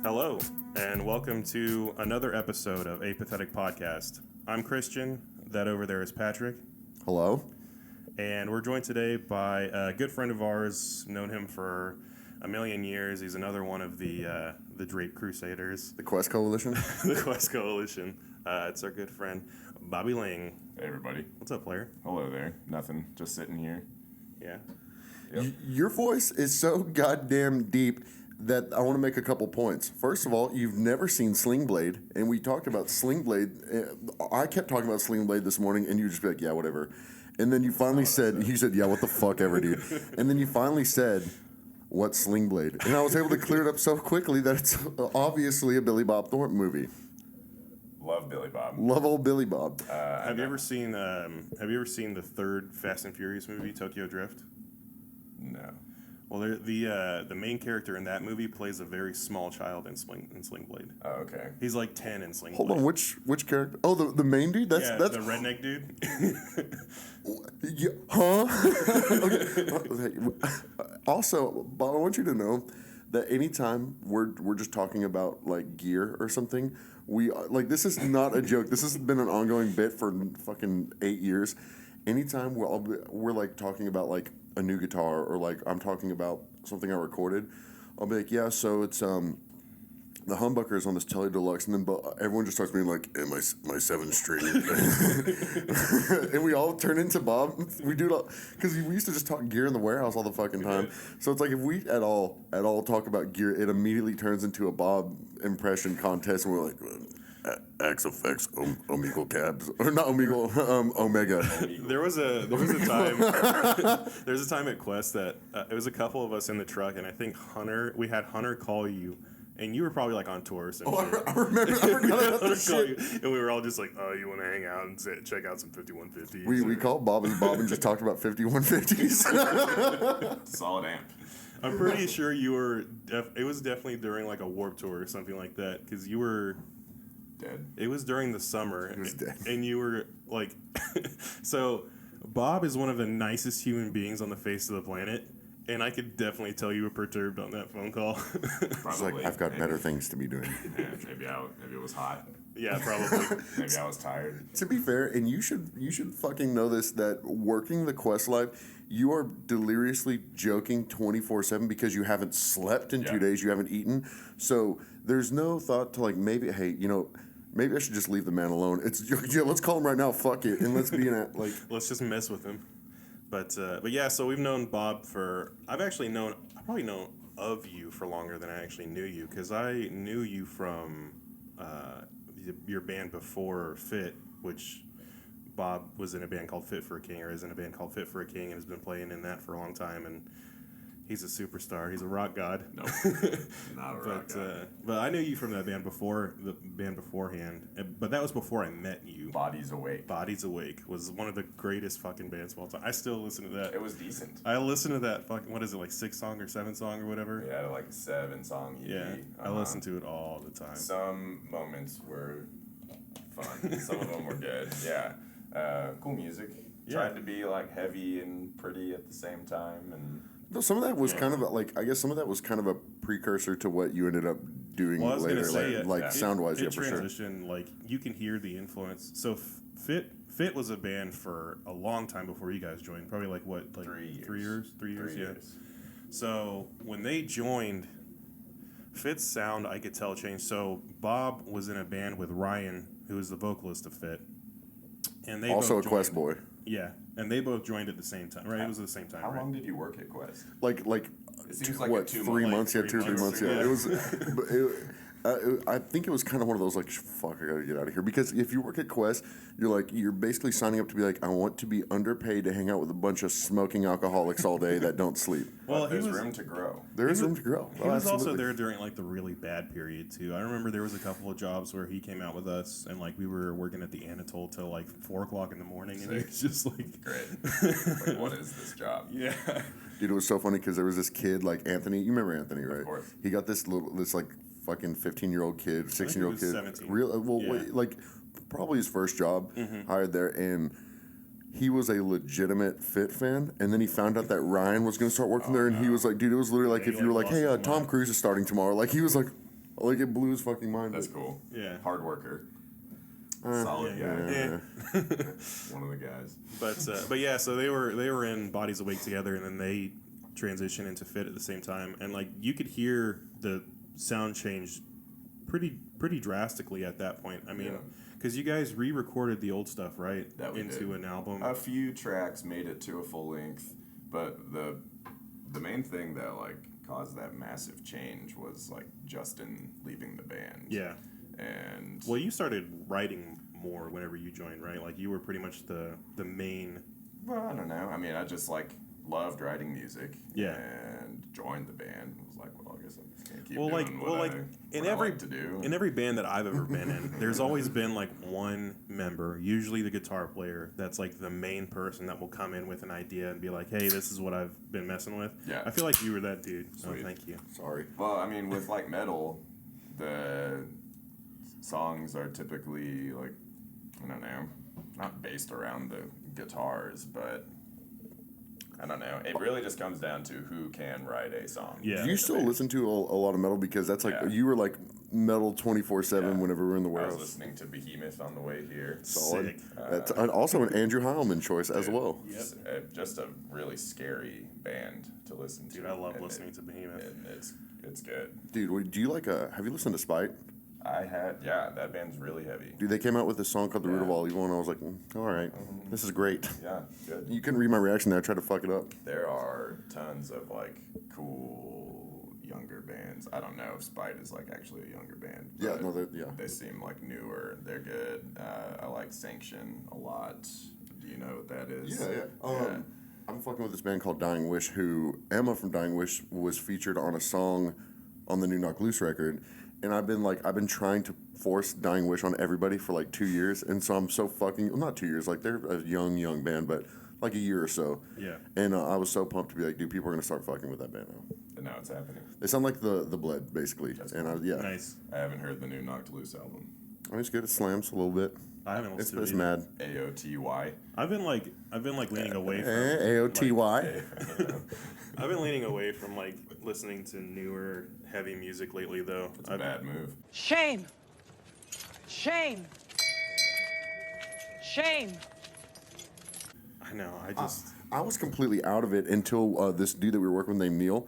Hello, and welcome to another episode of A Pathetic Podcast. I'm Christian. That over there is Patrick. Hello. And we're joined today by a good friend of ours, known him for a million years. He's another one of the Drape Crusaders. The Quest Coalition? The Quest Coalition. It's our good friend, Bobby Lynge. Hey, everybody. What's up, player? Hello there. Nothing. Just sitting here. Yeah. Yep. Your voice is so goddamn deep that I want to make a couple points. First of all, you've never seen Sling Blade, and we talked about Sling Blade. I kept talking about Sling Blade this morning, and you just be like, yeah, whatever. And then you finally said, yeah, what the fuck ever, dude. And then you finally said, what's Sling Blade? And I was able to clear it up so quickly that it's obviously a Billy Bob Thornton movie. Love Billy Bob. Love old Billy Bob. Have you ever seen the third Fast and Furious movie, Tokyo Drift? No. Well, the main character in that movie plays a very small child in Sling Blade. Oh, okay. He's like 10 in Sling Hold Blade. on, which character? Oh, the main dude? That's the redneck dude. Yeah, huh? Okay. Also, Bob, I want you to know that anytime we're just talking about like gear or something, we like this is not a joke. This has been an ongoing bit for fucking 8 years. Anytime we're like talking about like a new guitar or like I'm talking about something I recorded, I'll be like, yeah, so it's the humbucker is on this Tele Deluxe, and then everyone just starts being like, "And my 7-string," and we all turn into Bob. We do it because we used to just talk gear in the warehouse all the fucking time. So it's like if we at all talk about gear, it immediately turns into a Bob impression contest, and we're like, X effects, Omegle cabs, or not Omegle, Omega. There was a time there's a time at Quest that it was a couple of us in the truck, and I think we had Hunter call you. And you were probably like on tour or something. I remember. I forgot about this shit. And we were all just like, "Oh, you want to hang out and check out some 5150s?" We called Bob and just talked about 5150s. Solid amp. I'm pretty sure you were. It was definitely during like a Warped Tour or something like that, because you were Dead. It was during the summer. He was dead. And you were like, so Bob is one of the nicest human beings on the face of the planet. And I could definitely tell you were perturbed on that phone call. It's like, I've got better things to be doing. Yeah, maybe it was hot. Yeah, probably. Maybe I was tired. To be fair, and you should fucking know this, that working the Quest Live, you are deliriously joking 24/7 because you haven't slept in 2 days, you haven't eaten. So there's no thought to like maybe I should just leave the man alone. It's let's call him right now. Fuck it, and let's be in it. Like let's just mess with him. But yeah, so we've known Bob I probably know of you for longer than I actually knew you, because I knew you from your band before Fit, which Bob was in a band called Fit For a King, or is in a band called Fit For a King, and has been playing in that for a long time, and he's a superstar. He's a rock god. No, not a rock god. But I knew you from that band beforehand. But that was before I met you. Bodies Awake. Bodies Awake was one of the greatest fucking bands of all time. I still listen to that. It was decent. I listen to that fucking, what is it, like 6-song or 7-song or whatever? Yeah, like a 7-song EP. Yeah, I listen to it all the time. Some moments were fun. Some of them were good. Yeah. Cool music. Yeah. Tried to be like heavy and pretty at the same time, and no, some of that was kind of like I guess some of that was kind of a precursor to what you ended up doing later, sound wise. Yeah, for sure. Like you can hear the influence. So Fit was a band for a long time before you guys joined. Probably like what, like 3 years? 3 years. 3 years. So when they joined, Fit's sound I could tell changed. So Bob was in a band with Ryan, who is the vocalist of Fit, and they also both a Quest boy. Yeah, and they both joined at the same time, right? It was at the same time. How right? long did you work at Quest? Like It seems like what, 3 months? Yeah, 2 or 3 months. Yeah, Yeah. it was. I think it was kind of one of those like, fuck, I gotta get out of here. Because if you work at Quest, you're basically signing up to be like, I want to be underpaid to hang out with a bunch of smoking alcoholics all day that don't sleep. Well, there's room to grow. There is room to grow. He was also there during like the really bad period too. I remember there was a couple of jobs where he came out with us, and like we were working at the Anatole till like 4:00 in the morning, and he was just like, Great. Like, what is this job? yeah. Dude, it was so funny because there was this kid like Anthony. You remember Anthony, right? Of course. He got this like fucking 15-year-old kid, 16-year-old kid. 17. Like probably his first job, hired there, and he was a legitimate Fit fan, and then he found out that Ryan was going to start working there, and he was like, dude, it was literally like if you were like, hey, Tom Cruise is starting tomorrow. Like, he was like, Like, it blew his fucking mind. That's cool. Yeah. Hard worker. Solid guy. Yeah. One of the guys. But yeah, so they were in Bodies Awake together, and then they transitioned into Fit at the same time, and like you could hear the sound change pretty drastically at that point. I mean, because you guys re-recorded the old stuff, right? That we into did. An album. A few tracks made it to a full length, but the main thing that like caused that massive change was like Justin leaving the band. Yeah. And Well, you started writing more whenever you joined, right? Like you were pretty much the main. well, I don't know. I mean, I just like loved writing music. Yeah. And joined the band. Was like, well, I guess I'm just gonna keep Well, doing what in I every like to do. in every band that I've ever been in, there's always been like one member, usually the guitar player, that's like the main person that will come in with an idea and be like, "Hey, this is what I've been messing with." Yeah. I feel like you were that dude. So Sweet. thank you. Sorry. Well, I mean, with like metal, the songs are typically like, I don't know, not based around the guitars, but I don't know. It really just comes down to who can write a song. Yeah. Do you still listen to a lot of metal? Because that's like, Yeah. you were like metal 24/7 Yeah. whenever we were in the I was warehouse. listening to Behemoth on the way here. Solid. Sick. That's and also an Andrew Heilman choice as Dude, well. it's, just a really scary band to listen to. Dude, I love and listening to Behemoth. And it's good. Dude, do you like have you listened to Spite? That band's really heavy. Dude, they came out with this song called The Root of Yeah. All Evil, and I was like, all right, this is great. Yeah, good. You couldn't read my reaction there. I tried to fuck it up. There are tons of like cool younger bands. I don't know if Spite is like actually a younger band. Yeah, but no, they seem like newer. They're good. I like Sanction a lot. Do you know what that is? I'm fucking with this band called Dying Wish, who Emma from Dying Wish was featured on a song on the new Knock Loose record. And I've been trying to force Dying Wish on everybody for like 2 years. And so I'm so fucking, well, not 2 years, like they're a young band, but like a year or so. Yeah. And I was so pumped to be like, dude, people are going to start fucking with that band now. And now it's happening. They sound like the Bled, basically. That's And Nice. I haven't heard the new Knocked Loose album. I mean, it's good. It slams a little bit. I haven't It's listened to it. mad. AOTY. I've been like leaning away from AOTY. I've been leaning away from like listening to newer heavy music lately though. It's a bad move. Shame. Shame. Shame. I know. I just I was completely out of it until this dude that we were working with named Neil.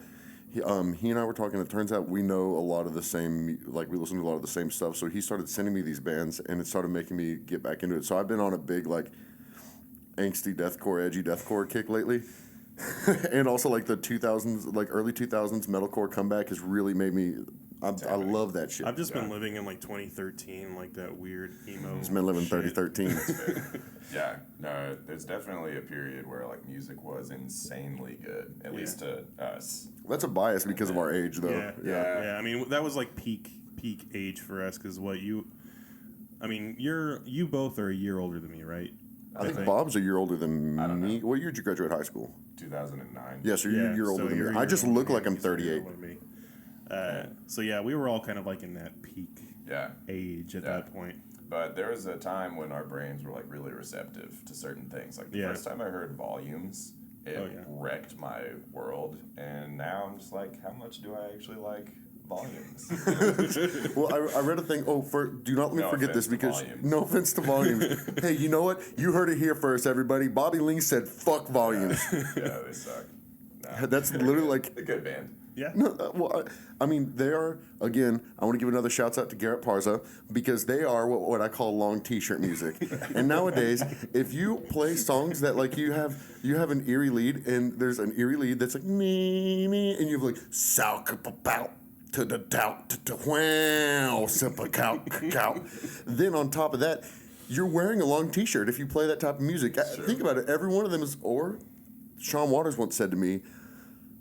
He and I were talking. It turns out we know a lot of the same, like we listen to a lot of the same stuff. So he started sending me these bands, and it started making me get back into it. So I've been on a big like angsty deathcore, edgy deathcore kick lately, and also like the 2000s, like early 2000s metalcore comeback has really made me. I love that shit. I've just been living in like 2013, like that weird emo. It's been living shit. 3013. Yeah, no, there's definitely a period where like music was insanely good, at least to us. That's a bias because of our age, though. Yeah. I mean, that was like peak age for us because you both are a year older than me, right? I think Bob's a year older than don't me. know. What year did you graduate high school? 2009. Yeah, so you're a year older than me. I just look like I'm 38. So yeah, we were all kind of like in that peak Yeah. age at that point. But there was a time when our brains were like really receptive to certain things. Like the first time I heard volumes, it wrecked my world. And now I'm just like, how much do I actually like volumes? Well, I read a thing. Do not let me forget this offense to because volumes. no offense to volumes. Hey, you know what? You heard it here first, everybody. Bobby Lynge said, "Fuck volumes." Yeah, they suck. Nah. That's literally like. A good band. Yeah. No, I mean, they are, again, I want to give another shout out to Garrett Parza because they are what I call long t-shirt music. And nowadays, if you play songs that like you have an eerie lead and there's an eerie lead that's like me and you have like sow to the doubt to wow simple cow. Then on top of that, you're wearing a long t-shirt if you play that type of music. Think about it. Every one of them is, or Sean Waters once said to me,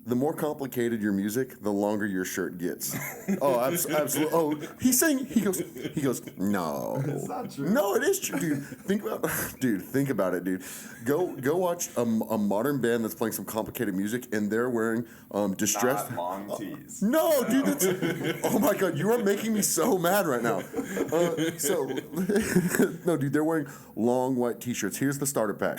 the more complicated your music, the longer your shirt gets. Oh, absolutely. Oh, he's saying, he goes, no. It's not true. No, it is true, dude. Think about it, dude. Go watch a modern band that's playing some complicated music, and they're wearing distressed. Not long tees. No, dude, that's. Oh my God, you are making me so mad right now. No, dude, they're wearing long white T-shirts. Here's the starter pack.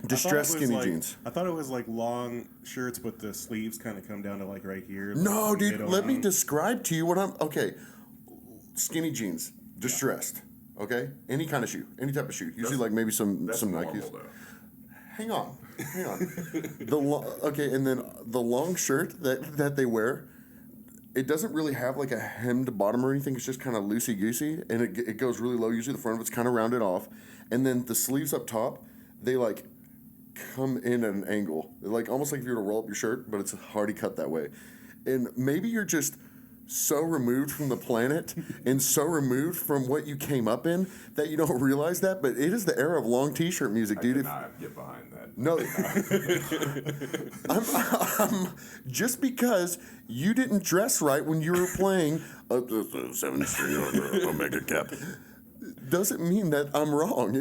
Distressed skinny jeans. I thought it was like long shirts, but the sleeves kind of come down to like right here. No, like dude. Let me describe to you what I'm. Okay, skinny jeans, distressed. Okay, any kind of shoe, any type of shoe. Usually like maybe some normal, Nikes. though. Hang on. Okay, and then the long shirt that they wear. It doesn't really have like a hemmed bottom or anything. It's just kind of loosey-goosey, and it goes really low. Usually the front of it's kind of rounded off. And then the sleeves up top, they like come in at an angle. Like almost like if you were to roll up your shirt, but it's already cut that way. And maybe you're just so removed from the planet and so removed from what you came up in that you don't realize that, but it is the era of long t-shirt music, dude. I cannot get behind that. No, I'm just because you didn't dress right when you were playing a 7-string Omega Cap doesn't mean that I'm wrong.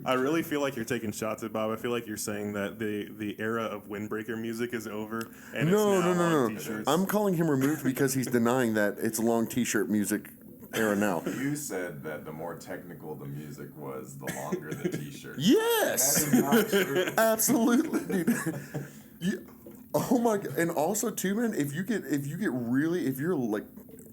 I really feel like you're taking shots at Bob. I feel like you're saying that the era of windbreaker music is over. And No. T-shirts. I'm calling him removed because he's denying that it's long t-shirt music era now. You said that the more technical the music was, the longer the t-shirt. Yes, That is not true. absolutely, dude. Oh my god! And also too, man, if you're like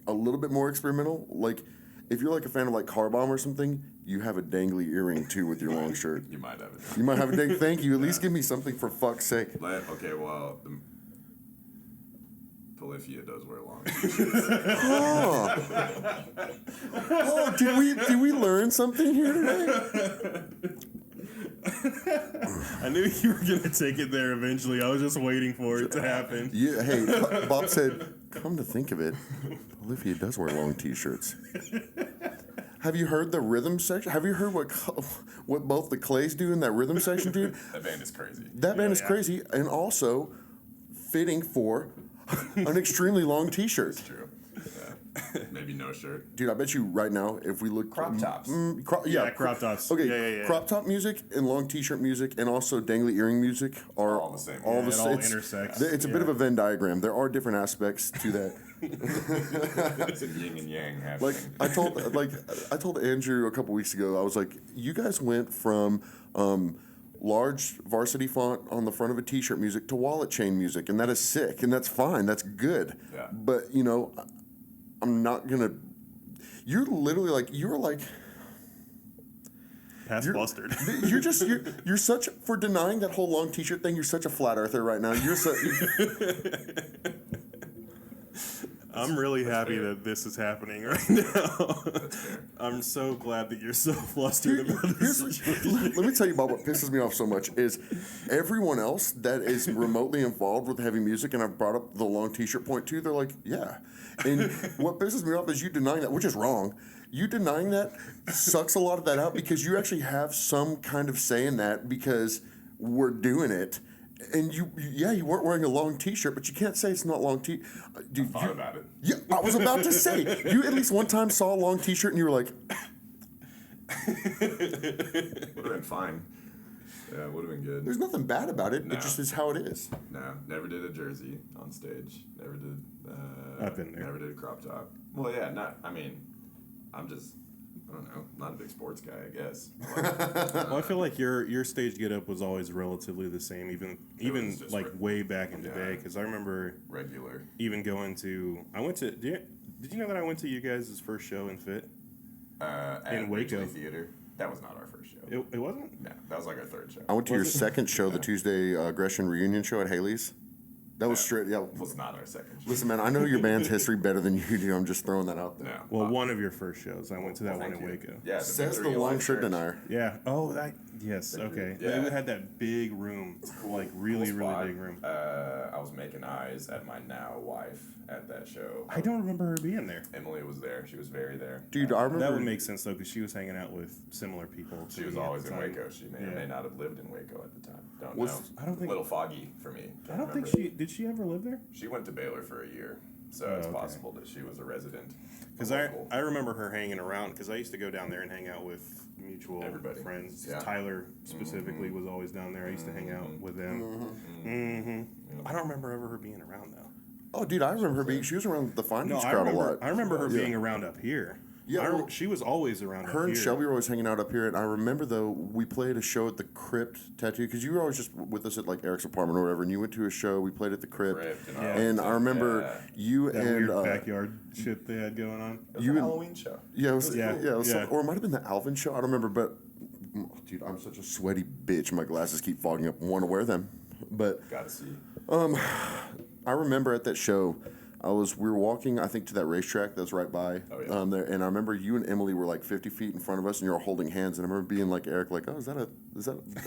a little bit more experimental, like if you're like a fan of like Car Bomb or something, you have a dangly earring too with your long shirt. You might have it. You might have a dang. Thank you. At least give me something for fuck's sake. Okay, well, Polyphia does wear long. Oh, did we learn something here today? I knew you were gonna take it there eventually. I was just waiting for it to happen. Yeah. Hey, Bob said, come to think of it, Olivia does wear long t-shirts. Have you heard the rhythm section? Have you heard what both the Clays do in that rhythm section, dude? That band is crazy. That band is crazy and also fitting for an extremely long t-shirt. It's true. Yeah. Maybe no shirt. Dude, I bet you right now, if we look... Crop tops. Crop tops. Okay, Yeah. crop top music and long t-shirt music and also dangly earring music are All the same. All Yeah, the it all it's, intersects. It's a bit of a Venn diagram. There are different aspects to that. It's a yin and yang happening. I told Andrew a couple weeks ago, I was like, you guys went from large varsity font on the front of a t-shirt music to wallet chain music, and that is sick, and that's fine, that's good. Yeah. But I'm not gonna. You're like Past flustered. you're such for denying that whole long t-shirt thing. You're such a flat earther right now. You're so. I'm really happy that this is happening right now. That's fair. I'm so glad that you're so flustered about this. Let me tell you about what pisses me off so much is everyone else that is remotely involved with heavy music, and I've brought up the long t-shirt point too, they're like, yeah. And what pisses me off is you denying that, which is wrong. You denying that sucks a lot of that out because you actually have some kind of say in that because we're doing it. And you weren't wearing a long t-shirt, but you can't say it's not long Dude, Thought about it. Yeah, I was about to say, you at least one time saw a long t-shirt and you were like... Would have been fine. Yeah, would have been good. There's nothing bad about it. No. It just is how it is. No, never did a jersey on stage. Never did. I've been there. Never did a crop top. Well, yeah, I'm just, I don't know, not a big sports guy, I guess. Well, I feel like your stage get up was always relatively the same, even just like way back in the day. Because I remember regular. even going to did you know that I went to you guys' first show in Fit At Waco Ridgely Theater. That was not our first show. It wasn't. No, that was like our third show. I went to your second show, the Tuesday Aggression reunion show at Haley's. That was straight, yeah. Was not our second show. Listen, man, I know your band's history better than you do. I'm just throwing that out there. No. Well, one of your first shows. I went to that one Thank in you. Waco. Yeah, Says the Victory long Life shirt Church. denier. Yeah. Oh, yes. Okay. Yeah. They had that big room, like really, Cool really spot. big room. I was making eyes at my now wife at that show. I don't remember her being there. Emily was there. She was very there. Dude, I remember. That would make sense though, because she was hanging out with similar people. to She was me at always the in time. Waco. She may or may not have lived in Waco at the time. Don't Was- know. I don't think- A little foggy for me. I don't think remember. did she ever live there? She went to Baylor for a year, so it's okay. possible that she was a resident. Because I remember her hanging around because I used to go down there and hang out with mutual Everybody. friends. Yeah. Tyler specifically was always down there. I used to hang out with them. I don't remember ever her being around though. Oh, dude, I remember her being. She was around the Fine No, Beach I crowd remember. a lot. I remember her Yeah. being around up here. Yeah, she was always around. her up and here. Shelby were always hanging out up here, and I remember though we played a show at the Crypt Tattoo because you were always just with us at like Eric's apartment or whatever, and you went to a show. We played at the Crypt, and I remember you that and weird backyard shit they had going on. It was a Halloween show. Yeah, it was, Yeah. it was Yeah. or it might have been the Alvin show. I don't remember, but dude, I'm such a sweaty bitch. My glasses keep fogging up. Want to wear them, but Gotta see. I remember at that show, we were walking, I think, to that racetrack that's right by there, and I remember you and Emily were like 50 feet in front of us, and you were holding hands, and I remember being like, Eric, like, oh, is that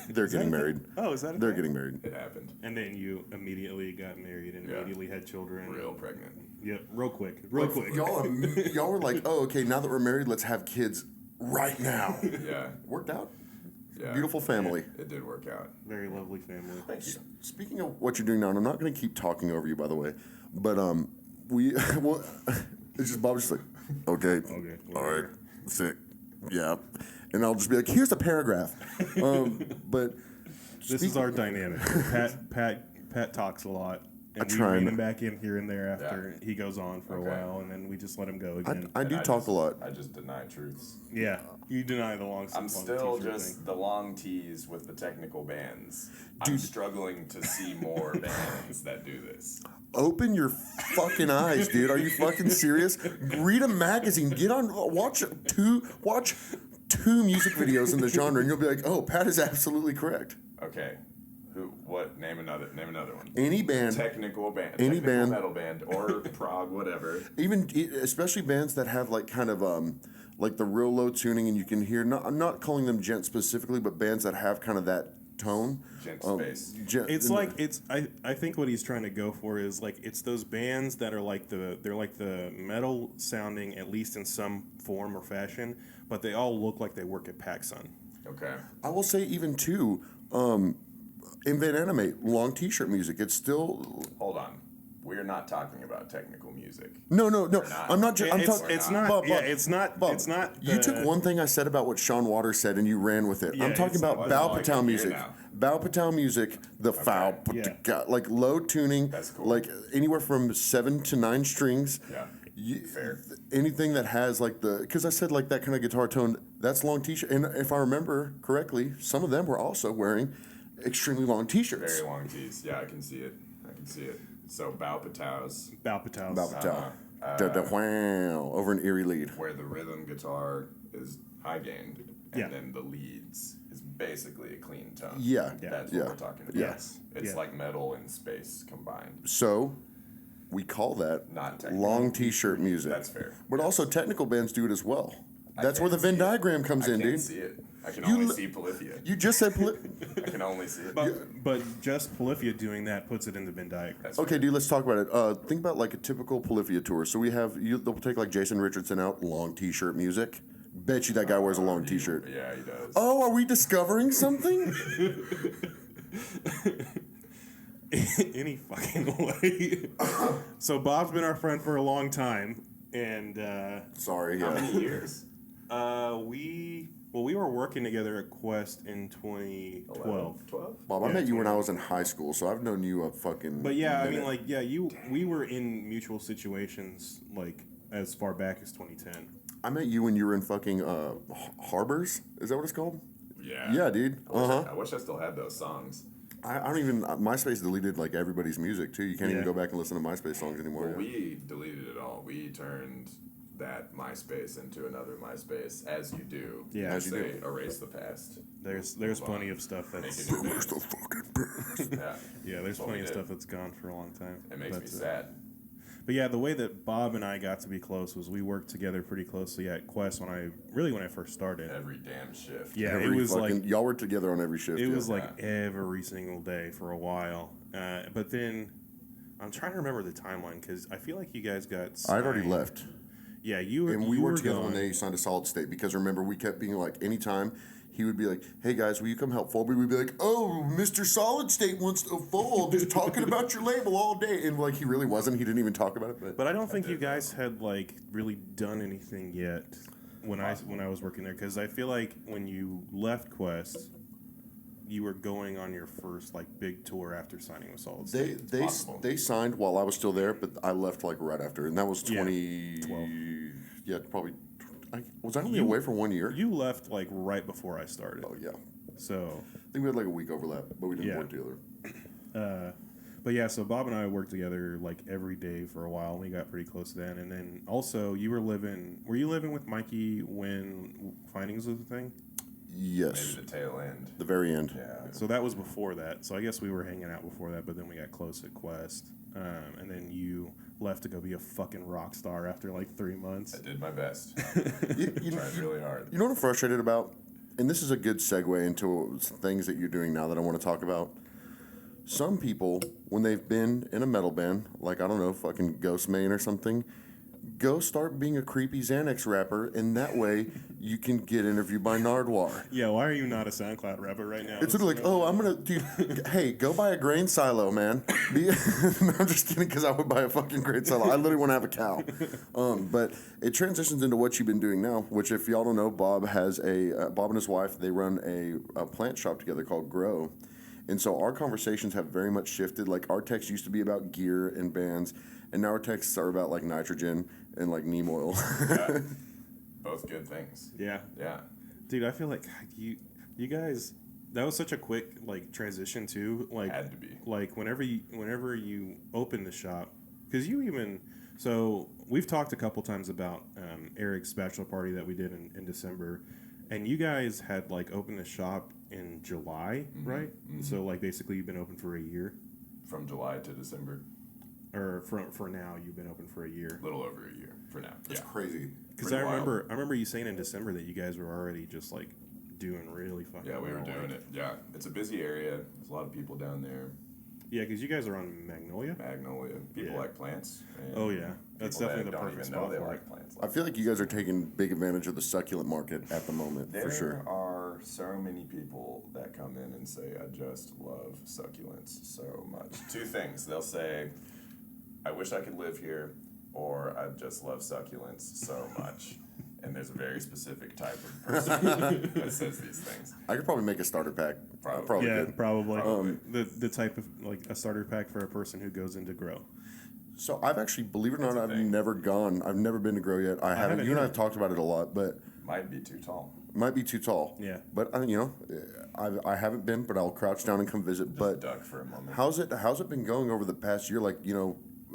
they're getting married. Oh, is that a They're thing? getting married. It happened. And then you immediately got married and immediately had children. Real pregnant. Yep, real quick. Y'all were like, oh, okay, now that we're married, let's have kids right now. Yeah. Worked out. Yeah. Beautiful family. It did work out. Very lovely family. Thank you. Speaking of what you're doing now, and I'm not going to keep talking over you, by the way, but well, it's just Bob's just like, okay, all right, sick, yeah, and I'll just be like, here's a paragraph, but This is our dynamic. Pat talks a lot. And we try rein and- him back in here and there after he goes on for a while, and then we just let him go again. I do talk a lot. I just deny truths. Yeah, you deny the long. I'm long still t-shirt just thing. the long tees with the technical bands. I'm struggling to see more bands that do this. Open your fucking eyes, dude. Are you fucking serious? Read a magazine. Get on. Watch two music videos in the genre, and you'll be like, oh, Pat is absolutely correct. Okay. Who? What? Name another one. Any band, Technical band. Any technical band. metal band or prog, whatever. even especially bands that have like kind of like the real low tuning, and you can hear. I'm not calling them gent specifically, but bands that have kind of that tone. Gent space. It's like I think what he's trying to go for is like it's those bands that are like the metal sounding, at least in some form or fashion, but they all look like they work at PacSun. Okay. I will say even too. Invent Animate, long T-shirt music. It's still Hold on. We're not talking about technical music. no. not. I'm not. I'm talking. It's not. Bob, Yeah, it's not. Bob, It's not. You took one thing I said about what Sean Waters said and you ran with it. Yeah, I'm talking it's- about well, Bow that's all I Patel can hear music. now. Bow Patel music, the foul, Yeah. like low tuning, That's cool. like anywhere from 7 to 9 strings. Yeah. Fair. Anything that has like because I said like that kind of guitar tone, that's long T-shirt. And if I remember correctly, some of them were also wearing extremely long T-shirts. Very long tees. Yeah, I can see it. So Bow Patow's, Bow Patel. Bow Patel. Wow, over an Erie lead. where the rhythm guitar is high gained, and Yeah. then the leads is basically a clean tone. Yeah. That's Yeah. what we're talking about. Yes. It's Yeah. like metal and space combined. So, we call that Not technical. long T-shirt music. That's fair. But also, technical bands do it as well. That's where the can't Venn see it. diagram comes I in, can't dude. see it. I can You only li- see Polyphia. You just said. I can only see it. But just Polyphia doing that puts it in the Venn diagram. That's Okay, dude, let's talk about it. Think about like a typical Polyphia tour. So they'll take like Jason Richardson out, long T-shirt music. Bet you that guy wears a long T-shirt. Yeah, he does. Oh, are we discovering something? Any fucking way. So Bob's been our friend for a long time, and Sorry, How yeah. many years? we were working together at Quest in 2012. 12? Bob, I Yeah, met you when I was in high school, so I've known you a fucking. But yeah, I minute. mean, like, we were in mutual situations like as far back as 2010. I met you when you were in fucking Harbors. Is that what it's called? Yeah. Yeah, dude. I wish I still had those songs. I don't even. MySpace deleted like everybody's music too. You can't even Yeah. go back and listen to MySpace songs anymore. Well, we deleted it all. We turned that MySpace into another MySpace, as you do. Yeah. As As you say, erase the past. There's plenty of stuff that's Make it new Where's the bands. fucking best? Yeah. yeah, there's What we plenty of did. stuff that's gone for a long time. It makes me But, sad. But yeah, the way that Bob and I got to be close was we worked together pretty closely at Quest when I first started. Every damn shift. Yeah, Every it was fucking, like y'all were together on every shift. it yeah. was like every single day for a while. But then I'm trying to remember the timeline because I feel like you guys got. I'd already signed. left. Yeah, you were. And we you worked together gone. when they signed a Solid State because remember we kept being like anytime he would be like, "Hey guys, will you come help fold?" We'd be like, "Oh, Mr. Solid State wants to fold, just talking about your label all day," and like he really wasn't. He didn't even talk about it. But I don't think you guys had like really done anything yet when I was working there because I feel like when you left Quest, you were going on your first like big tour after signing with Solid State. They signed while I was still there, but I left like right after, and that was Yeah, 20. 12. Yeah, probably Was I only away for 1 year? You left like right before I started. Oh yeah. So. I think we had like a week overlap, but we didn't work together. But yeah, so Bob and I worked together like every day for a while. We got pretty close then, and then also were you living with Mikey when Findings was a thing? Yes. Maybe the tail end. The very end. Yeah. So that was before that. So I guess we were hanging out before that, but then we got close at Quest, and then you left to go be a fucking rock star after like 3 months. I did my best. You Tried really hard. know what I'm frustrated about? And this is a good segue into things that you're doing now that I want to talk about. Some people, when they've been in a metal band, like, I don't know, fucking Ghost Main or something, go start being a creepy Xanax rapper, and that way you can get interviewed by Nardwuar. Yeah, why are you not a SoundCloud rapper right now? It's literally like, oh, I'm going to, hey, go buy a grain silo, man. No, I'm just kidding, because I would buy a fucking grain silo. I literally want to have a cow. But it transitions into what you've been doing now, which if y'all don't know, Bob and his wife, they run a plant shop together called Grow. And so our conversations have very much shifted. Like, our texts used to be about gear and bands, and now our texts are about, like, nitrogen and, like, neem oil. Yeah. Both good things. Yeah. Yeah. Dude, I feel like you guys, that was such a quick like transition too. Like, Had to be. Like whenever you open the shop, because so we've talked a couple times about Eric's bachelor party that we did in December, and you guys had like opened the shop in July, right? Mm-hmm. So like basically you've been open for a year. From July to December. Or for now, you've been open for a year. A little over a year for now. That's crazy. Because I remember you saying in December that you guys were already just like doing really fucking. Yeah, we were doing it. Yeah, it's a busy area. There's a lot of people down there. Yeah, because you guys are on Magnolia. People like plants. Oh yeah, that's definitely the perfect spot they for like it. plants. I feel like you guys are taking big advantage of the succulent market at the moment, for sure. There are so many people that come in and say, I just love succulents so much. Two things. They'll say, I wish I could live here, or I just love succulents so much. And there's a very specific type of person that says these things. I could probably make a starter pack. Probably. Yeah, could. probably. The type of like a starter pack for a person who goes into Grow. So I've actually, believe it or not, I've never been to Grow yet. I haven't. You and I have talked about it a lot, but Might be too tall. might be too tall. Yeah. But I haven't been, but I'll crouch down and come visit. But Duck for a moment. how's it been going over the past year? Like,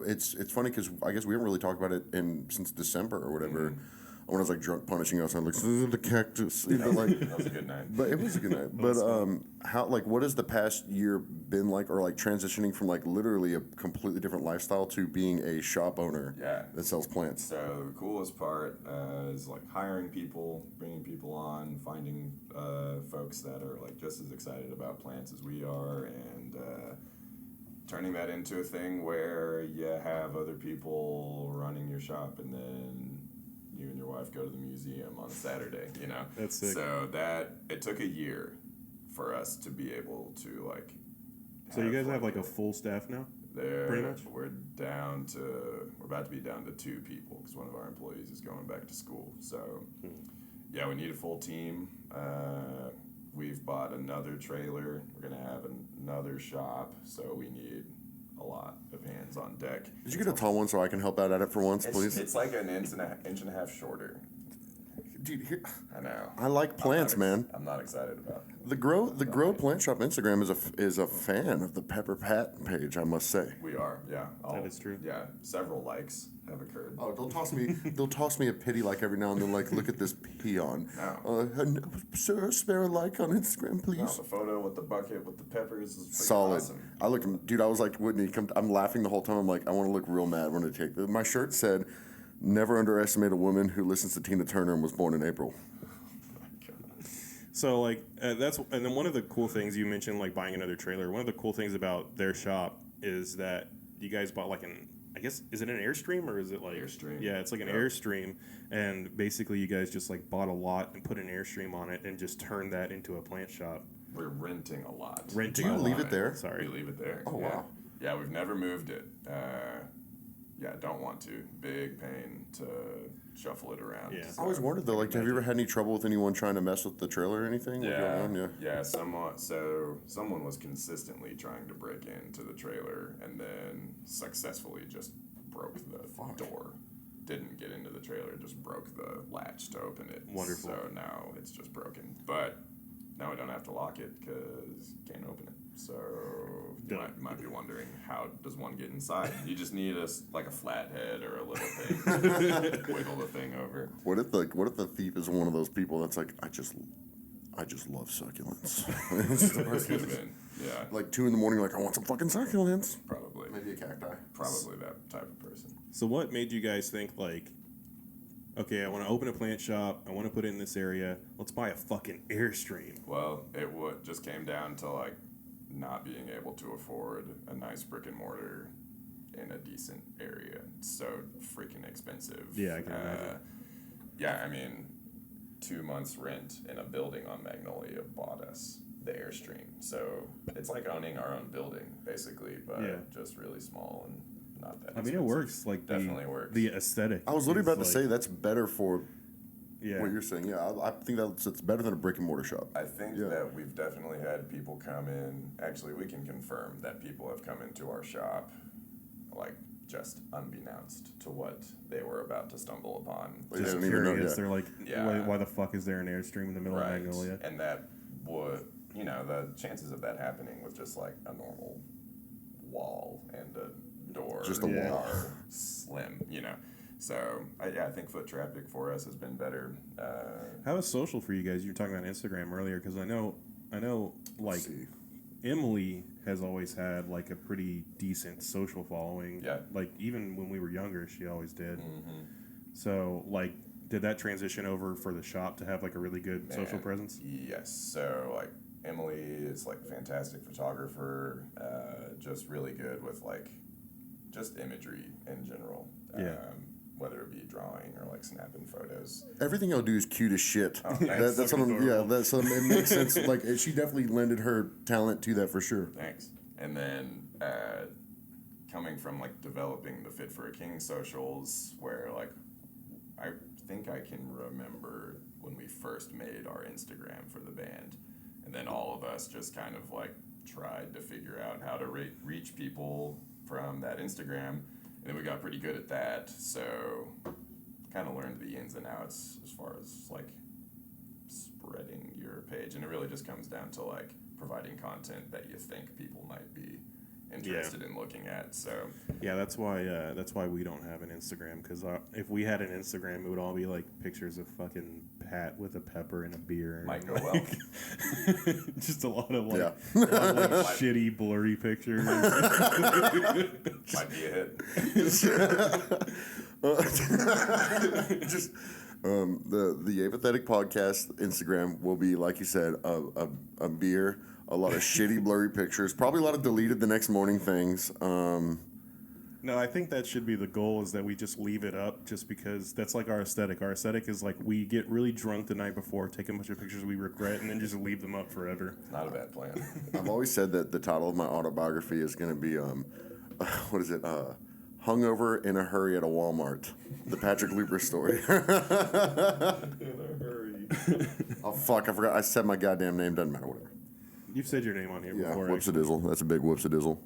it's funny because I guess we haven't really talked about it since December or whatever. Mm-hmm. When I was like drunk punishing outside, like the cactus, like. That was a good night. But it was a good night. But what has the past year been like, or like transitioning from like literally a completely different lifestyle to being a shop owner that sells plants? So the coolest part is like hiring people, bringing people on, finding folks that are like just as excited about plants as we are, and turning that into a thing where you have other people running your shop, and then you and your wife go to the museum on a Saturday, That's sick. So it took a year for us to be able to like. So you guys have like a full staff now? Pretty much? We're about to be down to 2 people because one of our employees is going back to school. So, yeah, we need a full team. We've bought another trailer. We're gonna have another shop, so we need a lot of hands on deck. Did you get a tall one so I can help out at it for once, please? It's like an inch and a half shorter. Dude, I know. I like plants, man. I'm not excited about it. The Grow Plant Shop Instagram is a fan of the Pepper Pat page, I must say. We are, yeah. That is true. Yeah, several likes have occurred. Oh, they'll toss me a pity like every now and then, like, look at this peon. No. Sir, spare a like on Instagram, please. No, the photo with the bucket with the peppers is pretty Solid. awesome. Dude, I was like, Whitney, I'm laughing the whole time. I'm like, I want to look real mad when I take this. My shirt said, never underestimate a woman who listens to Tina Turner and was born in April. So like and then one of the cool things you mentioned, like buying another trailer. One of the cool things about their shop is that you guys bought like I guess, is it an Airstream or is it like Airstream? Yeah, it's like an Airstream, and basically you guys just like bought a lot and put an Airstream on it and just turned that into a plant shop. We're renting a lot. Do you leave it there? Sorry, we leave it there. Oh, wow. Yeah, we've never moved it. Don't want to. Big pain to shuffle it around. Yeah. I always wondered though, like, have you ever had any trouble with anyone trying to mess with the trailer or anything? Yeah. Someone was consistently trying to break into the trailer and then successfully just broke the door. Didn't get into the trailer just broke the latch to open it. Wonderful. So now it's just broken. But now we don't have to lock it because you can't open it. So you might be wondering, how does one get inside? You just need a flathead or a little thing. Wiggle the thing over. What if the thief is one of those people that's like, I just love succulents. Could have been. Yeah. Like 2 a.m, like, I want some fucking succulents. Probably. Maybe a cacti. Probably that type of person. So what made you guys think, like, okay, I want to open a plant shop, I want to put it in this area, let's buy a fucking Airstream? Well, it just came down to, like, not being able to afford a nice brick and mortar in a decent area. It's so freaking expensive. Yeah, I can imagine. Yeah, I mean, 2 months rent in a building on Magnolia bought us the Airstream. So it's like owning our own building, basically, but just really small and not that expensive. I mean, it works. Like, definitely works. The aesthetic. I was literally about to is, say that's better for what you're saying. Yeah, I think it's better than a brick and mortar shop. I think that we've definitely had people come in. Actually, we can confirm that people have come into our shop, like, just unbeknownst to what they were about to stumble upon. They just didn't even know. curious. Yeah. They're like, why the fuck is there an Airstream in the middle of Magnolia? And that would, the chances of that happening with just like a normal wall and a door Just a wall. are slim, So, I think foot traffic for us has been better. How is social for you guys? You were talking about Instagram earlier, because I know, like, Emily has always had, like, a pretty decent social following. Yeah. Like, even when we were younger, she always did. Mm-hmm. So, like, did that transition over for the shop to have, like, a really good social presence? Yes. So, like, Emily is, like, a fantastic photographer, just really good with, like, just imagery in general. Yeah. Whether it be drawing or, like, snapping photos. Everything y'all do is cute as shit. Oh, That's what I'm. Yeah, that's it makes sense. Like, she definitely lended her talent to that for sure. Thanks. And then coming from, like, developing the Fit for a King socials, where, like, I think I can remember when we first made our Instagram for the band, and then all of us just kind of, like, tried to figure out how to reach people from that Instagram, and then we got pretty good at that, so kind of learned the ins and outs as far as, like, spreading your page, and it really just comes down to, like, providing content that you think people might be interested in looking at. So yeah, that's why we don't have an Instagram, because if we had an Instagram, it would all be like pictures of fucking Pat with a pepper and a beer. might go well. Just a lot of like, Yeah. shitty blurry pictures. Might be a hit. Just the Apathetic Podcast Instagram will be, like you said, a beer, a lot of shitty blurry pictures, probably a lot of deleted the next morning things. No, I think that should be the goal, is that we just leave it up, just because that's like our aesthetic. Our aesthetic is like, we get really drunk the night before, take a bunch of pictures we regret, and then just leave them up forever. Not a bad plan. I've always said that the title of my autobiography is going to be, what is it? Hungover in a Hurry at a Walmart. The Patrick Looper story. In a hurry. Oh, fuck, I forgot. I said my goddamn name. Doesn't matter, whatever. You've said your name on here Yeah, before. whoops-a-dizzle. That's a big whoops-a-dizzle.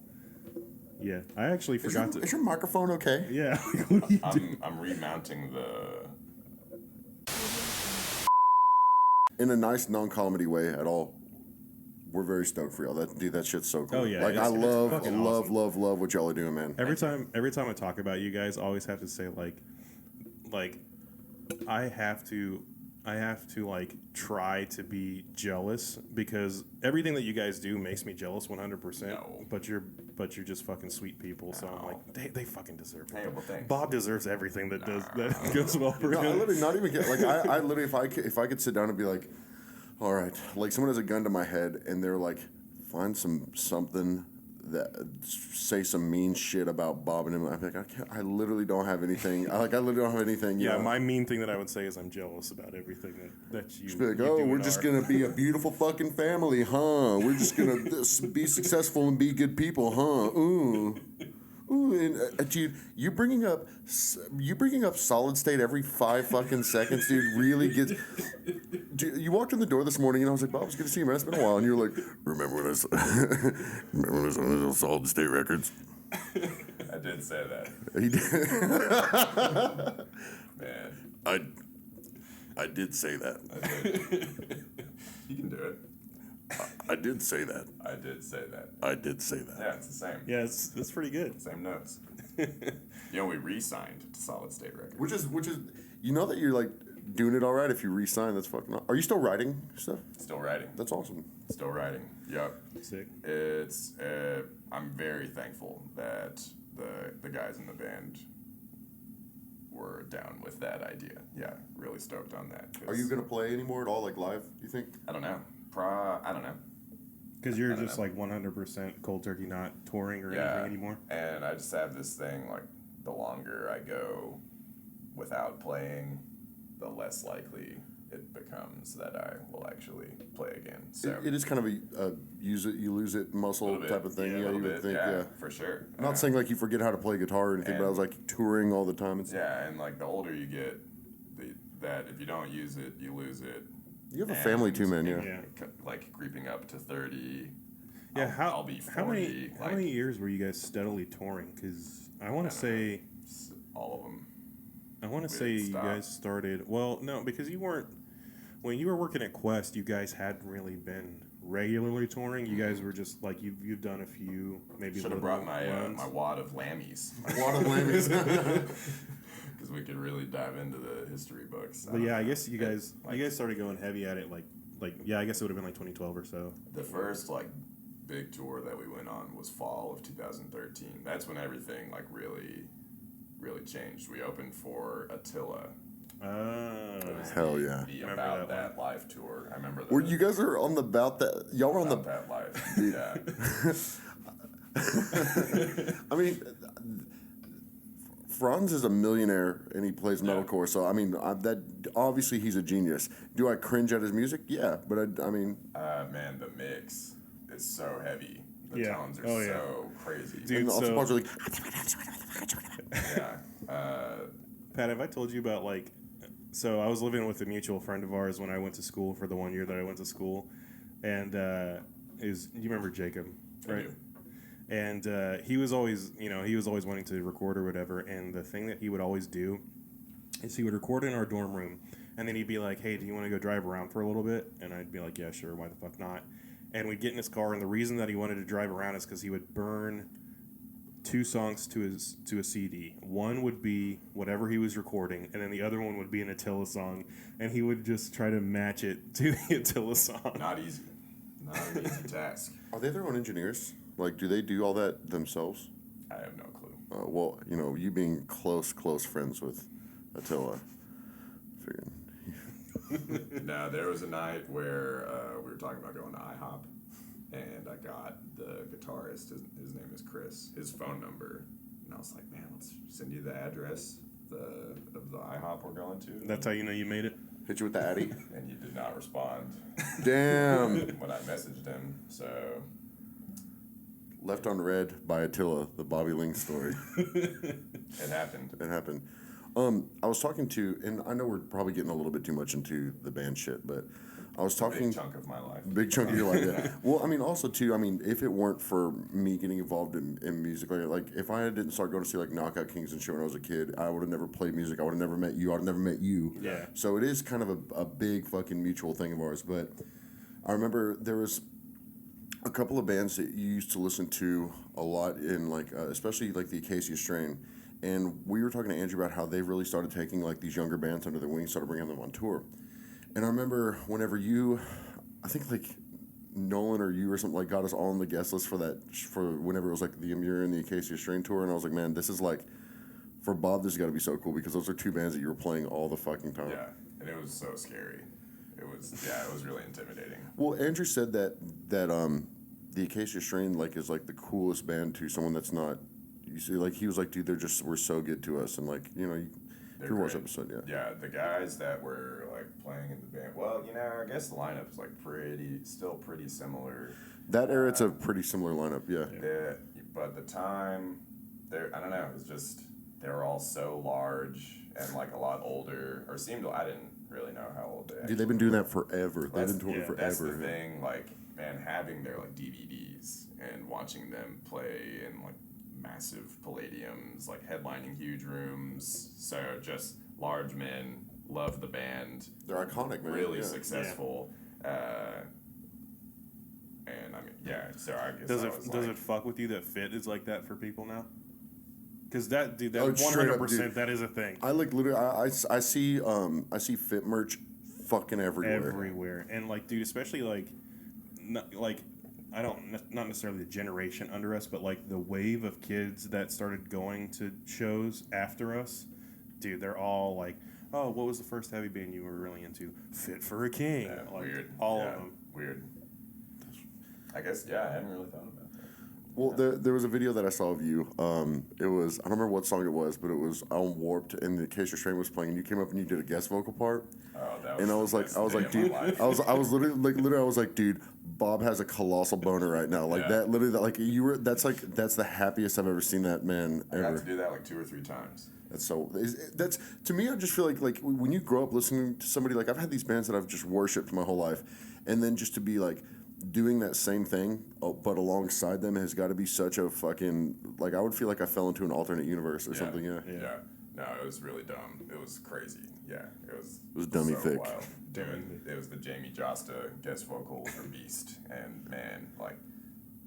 Yeah, I actually forgot to. Is your microphone okay? Yeah. What do you do? I'm remounting the. In a nice non-comedy way at all. We're very stoked for y'all. That shit's so cool. Oh, yeah, Like, it's I love fucking awesome. love what y'all are doing, man. Every time I talk about you guys, I always have to say like I have to like try to be jealous, because everything that you guys do makes me jealous 100%. No. But you're just fucking sweet people, so I'm like, they fucking deserve it. Hey, well, thanks. Bob deserves everything that goes well for No, I him. literally not even get like I literally if I could sit down and be like, all right, like someone has a gun to my head and they're like, find something that say some mean shit about Bob and him. I'm like, I literally don't have anything. I literally don't have anything. Yeah, my mean thing that I would say is I'm jealous about everything that you. Just be like, you oh, do we're in just art. gonna be a beautiful fucking family, huh? We're just gonna be successful and be good people, huh? Ooh. Ooh, and dude, you bringing up solid state every 5 fucking seconds, dude. Really gets. Dude, you walked in the door this morning and I was like, Bob, it's good to see you, man. It's been a while, and you're like, remember when I was on those solid state records? I did say that. He did. Man, I did say that. I did. You can do it. I did say that. I did say that. I did say that. Yeah, it's the same. Yeah, it's pretty good. Same notes. We re-signed to Solid State Records. Which is, you know that you're like doing it all right if you re-sign. That's fucking. Are you still writing stuff? Still writing. That's awesome. Still writing. Yep. Sick. It's. I'm very thankful that the guys in the band were down with that idea. Yeah, really stoked on that. Are you gonna play anymore at all, like live? You think? I don't know. I don't know. Because you're just like 100% cold turkey, not touring or anything anymore. And I just have this thing, like, the longer I go without playing, the less likely it becomes that I will actually play again. So It is kind of a use it, you lose it muscle type of thing. Yeah, Yeah, you would think. Yeah, for sure. I'm not saying like you forget how to play guitar or anything, but I was like touring all the time. And yeah, and like the older you get, that if you don't use it, you lose it. You have a family too, man. Yeah. Like creeping up to 30. Yeah, I'll be 40. How many years were you guys steadily touring? Because I want to say all of them. I want to say you guys started. Well, no, because you weren't. When you were working at Quest, you guys hadn't really been regularly touring. You guys were just like you've done a few maybe. Should have brought my wad of lammies. Wad of lammies. Because we could really dive into the history books. But yeah, I guess you guys started going heavy at it like I guess it would have been like 2012 or so. The first like big tour that we went on was fall of 2013. That's when everything like really changed. We opened for Attila. Hell yeah! The About That Life tour. I remember that. Were you guys are on the About That? Y'all were on the That Life. Yeah. I mean, Franz is a millionaire and he plays metalcore. So I mean, that obviously he's a genius. Do I cringe at his music? Yeah, but I mean, man, the mix is so heavy. The Yeah. tones are Oh, yeah. so crazy. Dude, and also so- parts are like, Yeah. Pat, have I told you about like? So I was living with a mutual friend of ours when I went to school for the 1 year that I went to school, and you remember Jacob, right? I do. And he was always wanting to record or whatever. And the thing that he would always do is he would record in our dorm room, and then he'd be like, "Hey, do you want to go drive around for a little bit?" And I'd be like, "Yeah, sure. Why the fuck not?" And we'd get in his car, and the reason that he wanted to drive around is because he would burn 2 songs to a CD. One would be whatever he was recording, and then the other one would be an Attila song, and he would just try to match it to the Attila song. Not easy. Not an easy task. are they their own engineers? Like, do they do all that themselves? I have no clue. Well, you being close friends with Attila, figured. No, there was a night where we were talking about going to IHOP, and I got the guitarist. His name is Chris. His phone number, and I was like, "Man, let's send you the address of the IHOP we're going to." That's how you know you made it. Hit you with the Addy? And you did not respond Damn. when I messaged him. So Left on Red by Attila, the Bobby Lynge story. it happened. It happened. I was talking to, and I know we're probably getting a little bit too much into the band shit, but I was talking. Big chunk of my life. Big chunk of your life, yeah. Well, I mean, also too. I mean, if it weren't for me getting involved in music, like if I didn't start going to see like Knockout Kings and shit when I was a kid, I would have never played music. I would have never met you. I would have never met you. Yeah. So it is kind of a big fucking mutual thing of ours. But I remember there was a couple of bands that you used to listen to a lot in like, especially like the Acacia Strain. And we were talking to Andrew about how they really started taking like these younger bands under their wing, started bringing them on tour. And I remember whenever I think like Nolan or you or something like got us all on the guest list for whenever it was like the Amir and the Acacia Strain tour, and I was like, man, this is like, for Bob, this has got to be so cool because those are 2 bands that you were playing all the fucking time. Yeah, and it was so scary. It was really intimidating. Well, Andrew said that the Acacia Strain like is like the coolest band to someone that's not. You see, like he was like, dude, were so good to us, and like if you watch episode, Yeah, the guys that were like playing in the band. Well, I guess the lineup is like still pretty similar. That era, it's a pretty similar lineup, yeah. But the time, I don't know. It was just they were all so large and like a lot older, or seemed. I didn't really know how old they. Dude, they've been doing that forever. They've been touring forever. That's the thing. Like, man, having their like DVDs and watching them play in like massive Palladiums, like headlining huge rooms. So just large men, love the band. They're iconic, man. Really Yeah. successful. And I mean, yeah. So I guess Does it fuck with you that Fit is like that for people now? Because that dude, that Oh, straight up, 100% dude. that is a thing. I like literally. I see Fit merch fucking everywhere. Everywhere. And like, dude, especially like, like, I don't, not necessarily the generation under us, but like the wave of kids that started going to shows after us, dude, they're all like, oh, what was the first heavy band you were really into? Fit for a King. Yeah, like, weird. all Yeah, of them. Weird. I guess, yeah, I hadn't really thought about that. Well, there was a video that I saw of you. It was, I don't remember what song it was, but it was on Warped, and the Case Restraint was playing, and you came up and you did a guest vocal part. Oh, that was And I was like, dude, I was literally, dude, Bob has a colossal boner right now. Like Yeah. that, literally, that's the happiest I've ever seen that man I got ever. to do that like 2 or 3 times. That's to me. I just feel like when you grow up listening to somebody, like I've had these bands that I've just worshipped my whole life, and then just to be like doing that same thing, but alongside them has got to be such a fucking, like, I would feel like I fell into an alternate universe or something. Yeah. No, it was really dumb. It was crazy. Yeah, it was dummy so thick. Wild. Dude, it was the Jamie Josta guest vocal for Beast, and man, like,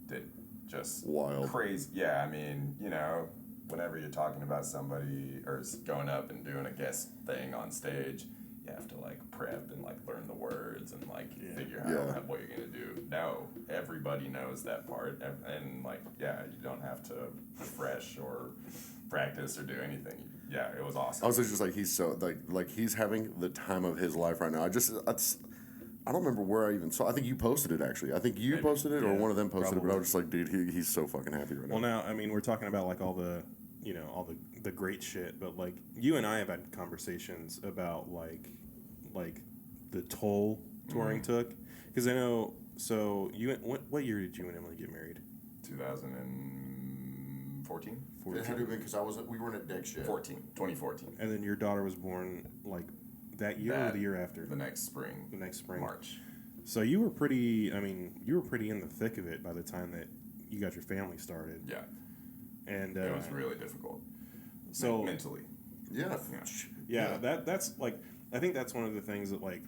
did just Wild. crazy. Yeah, I mean, you know, whenever you're talking about somebody or going up and doing a guest thing on stage, you have to like prep and like learn the words and like figure out what you're gonna do. No, everybody knows that part, and like, yeah, you don't have to refresh or practice or do anything. Yeah, it was awesome. I was just like, he's so like he's having the time of his life right now. I don't remember where I even saw. I think you posted it actually. I think you Maybe. posted it or one of them posted it. But I Probably. was just like, dude, he's so fucking happy right now. Well, now, I mean, we're talking about like all the, you know, all the great shit, but like you and I have had conversations about like the toll touring took, because I know. So you, what year did you and Emily get married? 2014? It had to have been because we weren't at deck shit. 2014. And then your daughter was born like that year or the year after? The next spring. The next spring. March. So you were pretty. I mean, you were pretty in the thick of it by the time that you got your family started. Yeah. And It was really difficult. so Mentally. Yeah. yeah, that's like, I think that's one of the things that like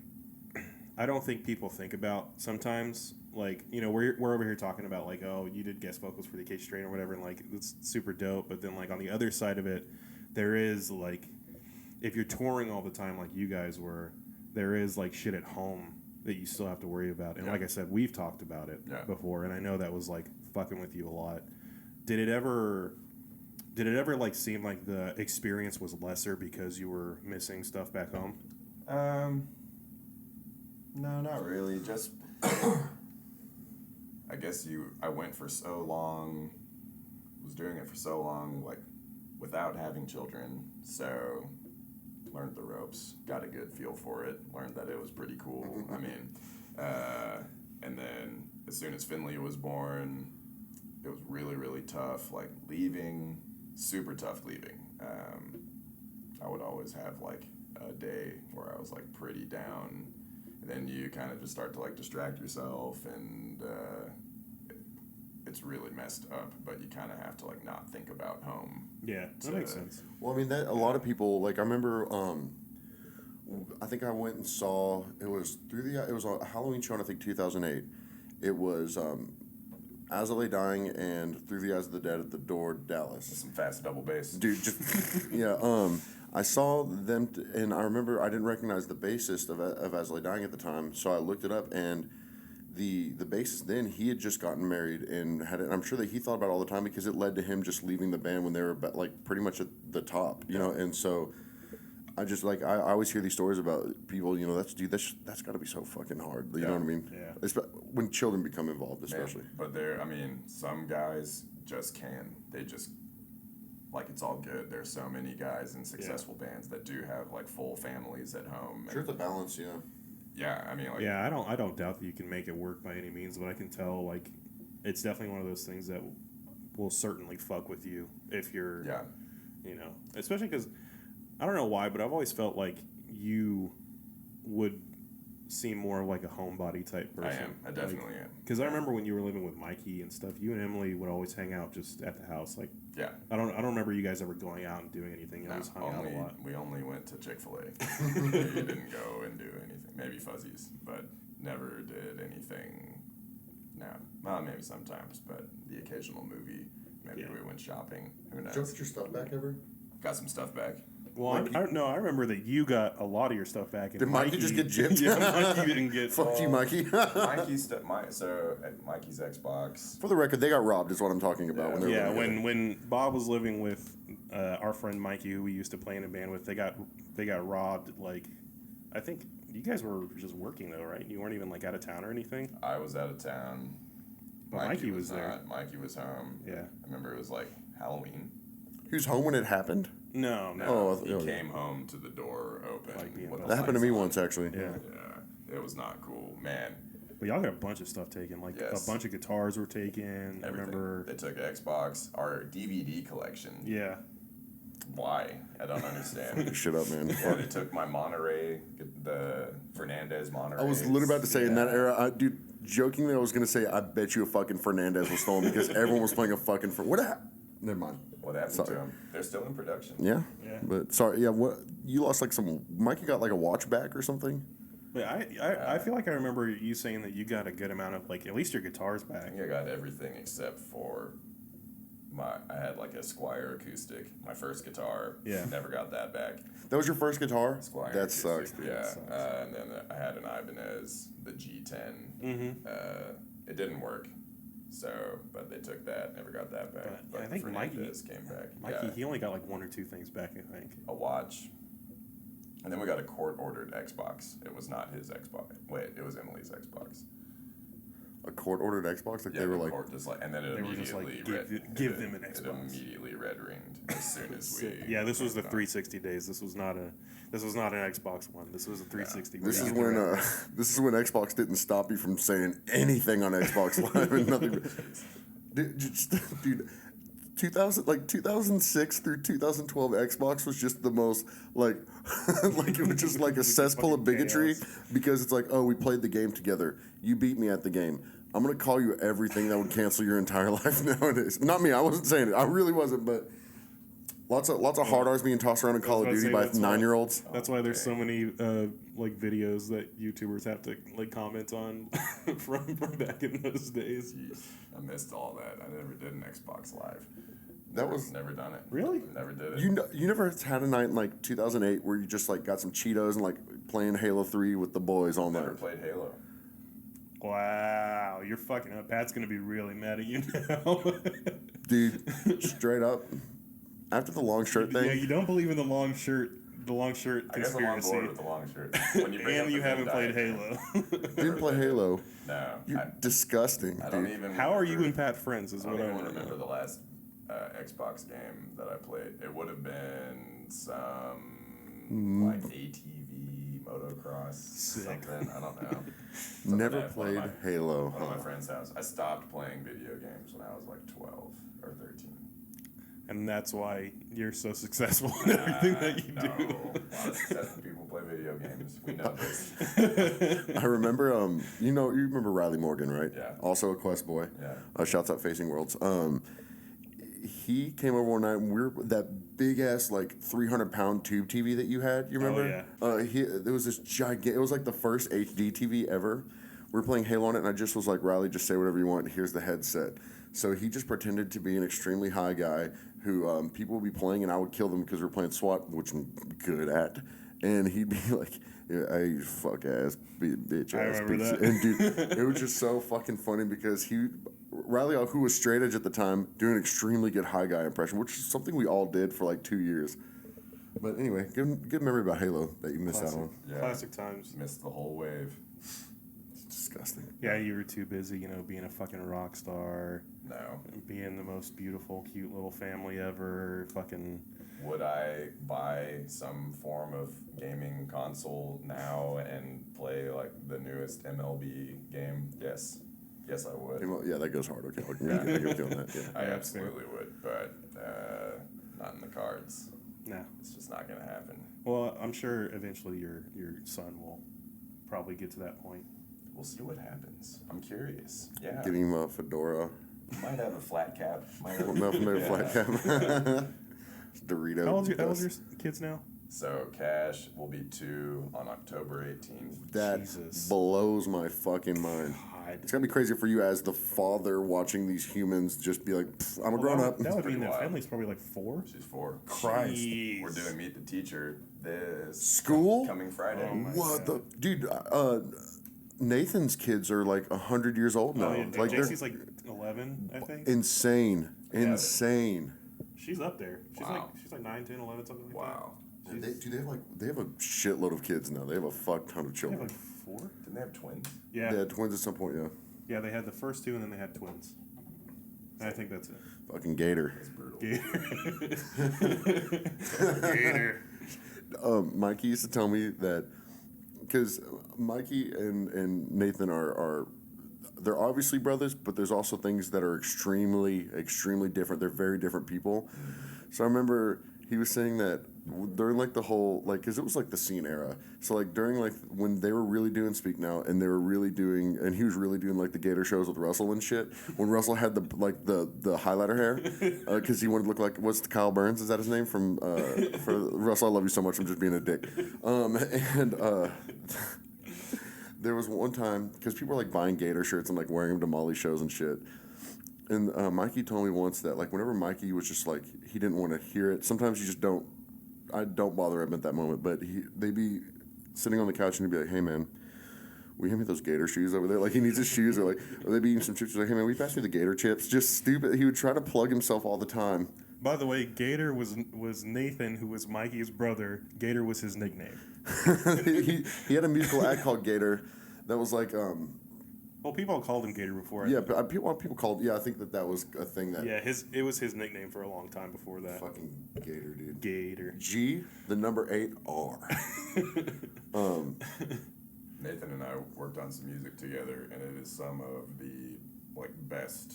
I don't think people think about sometimes. Like, you know, we're over here talking about like, oh, you did guest vocals for the Cage Strain or whatever, and like it's super dope. But then like on the other side of it, there is like, if you're touring all the time like you guys were, there is like shit at home that you still have to worry about. And like I said, we've talked about it before, and I know that was like fucking with you a lot. Did it ever like seem like the experience was lesser because you were missing stuff back home? No, not really. Just I guess I went for so long, was doing it for so long, like without having children. So learned the ropes, got a good feel for it, learned that it was pretty cool. I mean, and then as soon as Finley was born, it was really, really tough. Like leaving, super tough leaving. I would always have like a day where I was like pretty down. And then you kind of just start to like distract yourself, and it's really messed up. But you kind of have to like not think about home. Yeah, that makes sense. Well, I mean, that a lot of people, like, I remember, I think I went and saw, it was a Halloween show in, I think, 2008. It was As I Lay Dying and Through the Eyes of the Dead at the Door, Dallas. Some fast double bass. Dude, just, yeah, I saw them, and I remember I didn't recognize the bassist of As I Lay Dying at the time, so I looked it up, and the bassist then, he had just gotten married and and I'm sure that he thought about it all the time because it led to him just leaving the band when they were like pretty much at the top, you know. And so I just like I always hear these stories about people, you know, that's got to be so fucking hard, you know what I mean? Yeah. When children become involved, especially. Man, but I mean, some guys just can. They just like, it's all good. There's so many guys in successful bands that do have like full families at home. Sure, the balance, yeah. Yeah, I mean, like, Yeah, I don't doubt that you can make it work by any means, but I can tell like it's definitely one of those things that will certainly fuck with you if you're, you know, especially because I don't know why, but I've always felt like you would seem more like a homebody type person. I am. I definitely am. Because I remember when you were living with Mikey and stuff, you and Emily would always hang out just at the house. Like, Yeah. I don't remember you guys ever going out and doing anything. You No, always hung out a lot. we only went to Chick-fil-A. We didn't go and do anything. Maybe Fuzzies, but never did anything. No. Well, maybe sometimes, but the occasional movie. Maybe we went shopping. Who knows? Did you get your stuff back ever? Got some stuff back. Well, I remember that you got a lot of your stuff back. And Did Mikey just get gypped? Yeah, Mikey didn't get. Fuck you, Mikey. Mikey's Xbox. For the record, they got robbed. Is what I'm talking about. When they were Yeah, living together. when Bob was living with our friend Mikey, who we used to play in a band with, they got robbed. Like, I think you guys were just working though, right? You weren't even like out of town or anything. I was out of town. But Mikey was there. not. Mikey was home. Yeah. I remember it was like Halloween. He was home when it happened. No. Oh, He okay. came home to the door open. Like being with the That happened to me lights on. once, actually. Yeah. Yeah, it was not cool, man. But y'all got a bunch of stuff taken. Like Yes. a bunch of guitars were taken. I Everything. remember. They took Xbox, our DVD collection. Yeah. Why? I don't understand. Shut up, man. Yeah, they took my Monterey, the Fernandez Monterey. I was literally about to say in that era, dude. Jokingly, I was gonna say, I bet you a fucking Fernandez was stolen because everyone was playing a fucking. Never mind. What happened Sorry. to them? They're still in production. Yeah. Yeah. But sorry, yeah. What you lost like some? Mikey got like a watch back or something. But I feel like I remember you saying that you got a good amount of like at least your guitars I back. think I got everything except for I had like a Squire acoustic, my first guitar. Yeah. Never got that back. That was your first guitar. Squire That acoustic, sucks. Dude. Yeah. That sucks. And then I had an Ibanez, the G10. Mm-hmm. It didn't work. So, but they took that, never got that back. But I think Fernandez came back. Mikey, Yeah. he only got like one or two things back, I think. A watch. And then we got a court-ordered Xbox. It was not his Xbox. Wait, it was Emily's Xbox. A court ordered Xbox. Like Yeah, they were the like. court just like, and then it They were just like, immediately give them an It Xbox. immediately red ringed as soon as we. Yeah, this was the moved on. 360 days. This was not an Xbox One. This was a 360. This where is you when could- this is when Xbox didn't stop you from saying anything on Xbox Live and nothing. Dude, 2006 through 2012 Xbox was just the most like like it was just like a cesspool of bigotry because it's like, oh, we played the game together. You beat me at the game. I'm gonna call you everything that would cancel your entire life nowadays. Not me. I wasn't saying it. I really wasn't. But lots of hard R's being tossed around in Call of I was Duty about by to say, that's why- 9-year-olds. That's why there's so many like videos that YouTubers have to like comment on from back in those days. Jeez, I missed all that. I never did an Xbox Live. That was Never done it. Really? Never did it. you never had a night in like 2008 where you just like got some Cheetos and like playing Halo 3 with the boys all Never night. played Halo. Wow, you're fucking up. Pat's gonna be really mad at you now. Dude, straight up. After the long shirt Yeah, thing, you don't believe in the long shirt I guess I'm on conspiracy, board with the long shirt. When you bring up and you the haven't Venn played diagram. Halo. didn't play Halo. No. You're disgusting, I don't dude. even. How are you remember- and Pat friends? Is I what don't I even want to remember know. the last Xbox game that I played. It would have been some like ATV motocross something. I don't know. Something Never at one played of my- Halo. One of my Huh. friend's house. I stopped playing video games when I was like 12 or 13. And that's why you're so successful in everything that you No, do. a lot of successful people play video games. We know this. I remember, you remember Riley Morgan, right? Yeah. Also a Quest boy. Yeah. Shouts out Facing Worlds. He came over one night and we were that big ass like 300-pound tube TV that you had. You remember? There was this gigantic. It was like the first HD TV ever. We were playing Halo on it, and I just was like, Riley, just say whatever you want. Here's the headset. So he just pretended to be an extremely high guy who people would be playing, and I would kill them because we were playing SWAT, which I'm good at. And he'd be like, "Hey, you fuck ass, bitch I ass." remember that. And dude, it was just so fucking funny because Riley, who was straight edge at the time, doing an extremely good high guy impression, which is something we all did for like 2 years. But anyway, good memory about Halo that you missed out on. Yeah. Classic times. Missed the whole wave. It's disgusting. Yeah, you were too busy, being a fucking rock star, No. being the most beautiful, cute little family ever. Fucking. Would I buy some form of gaming console now and play like the newest MLB game? Yes. Yes, I would. Well, yeah, that goes hard. Okay, I can get on that. Yeah. I Yeah, absolutely would, but not in the cards. No. It's just not going to happen. Well, I'm sure eventually your son will probably get to that point. We'll see what happens. I'm curious. Yeah. Give him a fedora. Might have a flat cap. Might have Nothing to flat cap. Dorito. How old's your kids now? So Cash will be 2 on October 18th. That Jesus. blows my fucking mind. God. It's gonna be crazy for you as the father watching these humans just be like, I'm a grown up. That would mean pretty that wild. family's probably like 4. She's 4. Christ. Jeez. We're doing Meet the Teacher this School? coming Friday. Oh my What God. the dude? Nathan's kids are like 100 years old now. Oh, yeah, Like they're JC's like 11, I think. insane. Insane. She's up there. Wow. She's like 9, 10, 11, something like Wow. They have a shitload of kids now. They have a fuck ton of that. They children. have like 4? Didn't they have twins? Yeah. They had twins at some point, yeah. Yeah, they had the first 2 and then they had twins. And I think that's it. Fucking Gator. That's brutal. Gator. Mikey used to tell me that because Mikey and Nathan are they're obviously brothers, but there's also things that are extremely different. They're very different people. So I remember he was saying that during like the whole like because it was like the scene era. So like during like when they were really doing Speak Now and they were really doing and he was really doing like the Gator shows with Russell and shit. When Russell had the highlighter hair because he wanted to look like what's the Kyle Burns, is that his name from for Russell? I love you so much. I'm just being a dick. There was one time because people were like buying Gator shirts and like wearing them to Molly shows and shit. And Mikey told me once that like whenever Mikey was just like he didn't want to hear it. Sometimes you just don't. I don't bother him at that moment, but they'd be sitting on the couch and he'd be like, "Hey man, will you hand me those Gator shoes over there?" Like he needs his shoes, or they'd be eating some chips. He's like, "Hey man, will you pass me the Gator chips?" Just stupid. He would try to plug himself all the time. By the way, Gator was Nathan, who was Mikey's brother. Gator was his nickname. he had a musical act called Gator that was like Well, people called him Gator before. yeah, but people called I think that was a thing that Yeah, it was his nickname for a long time before that. fucking Gator dude. Gator. G, the number 8 R. Nathan and I worked on some music together, and it is some of the like best.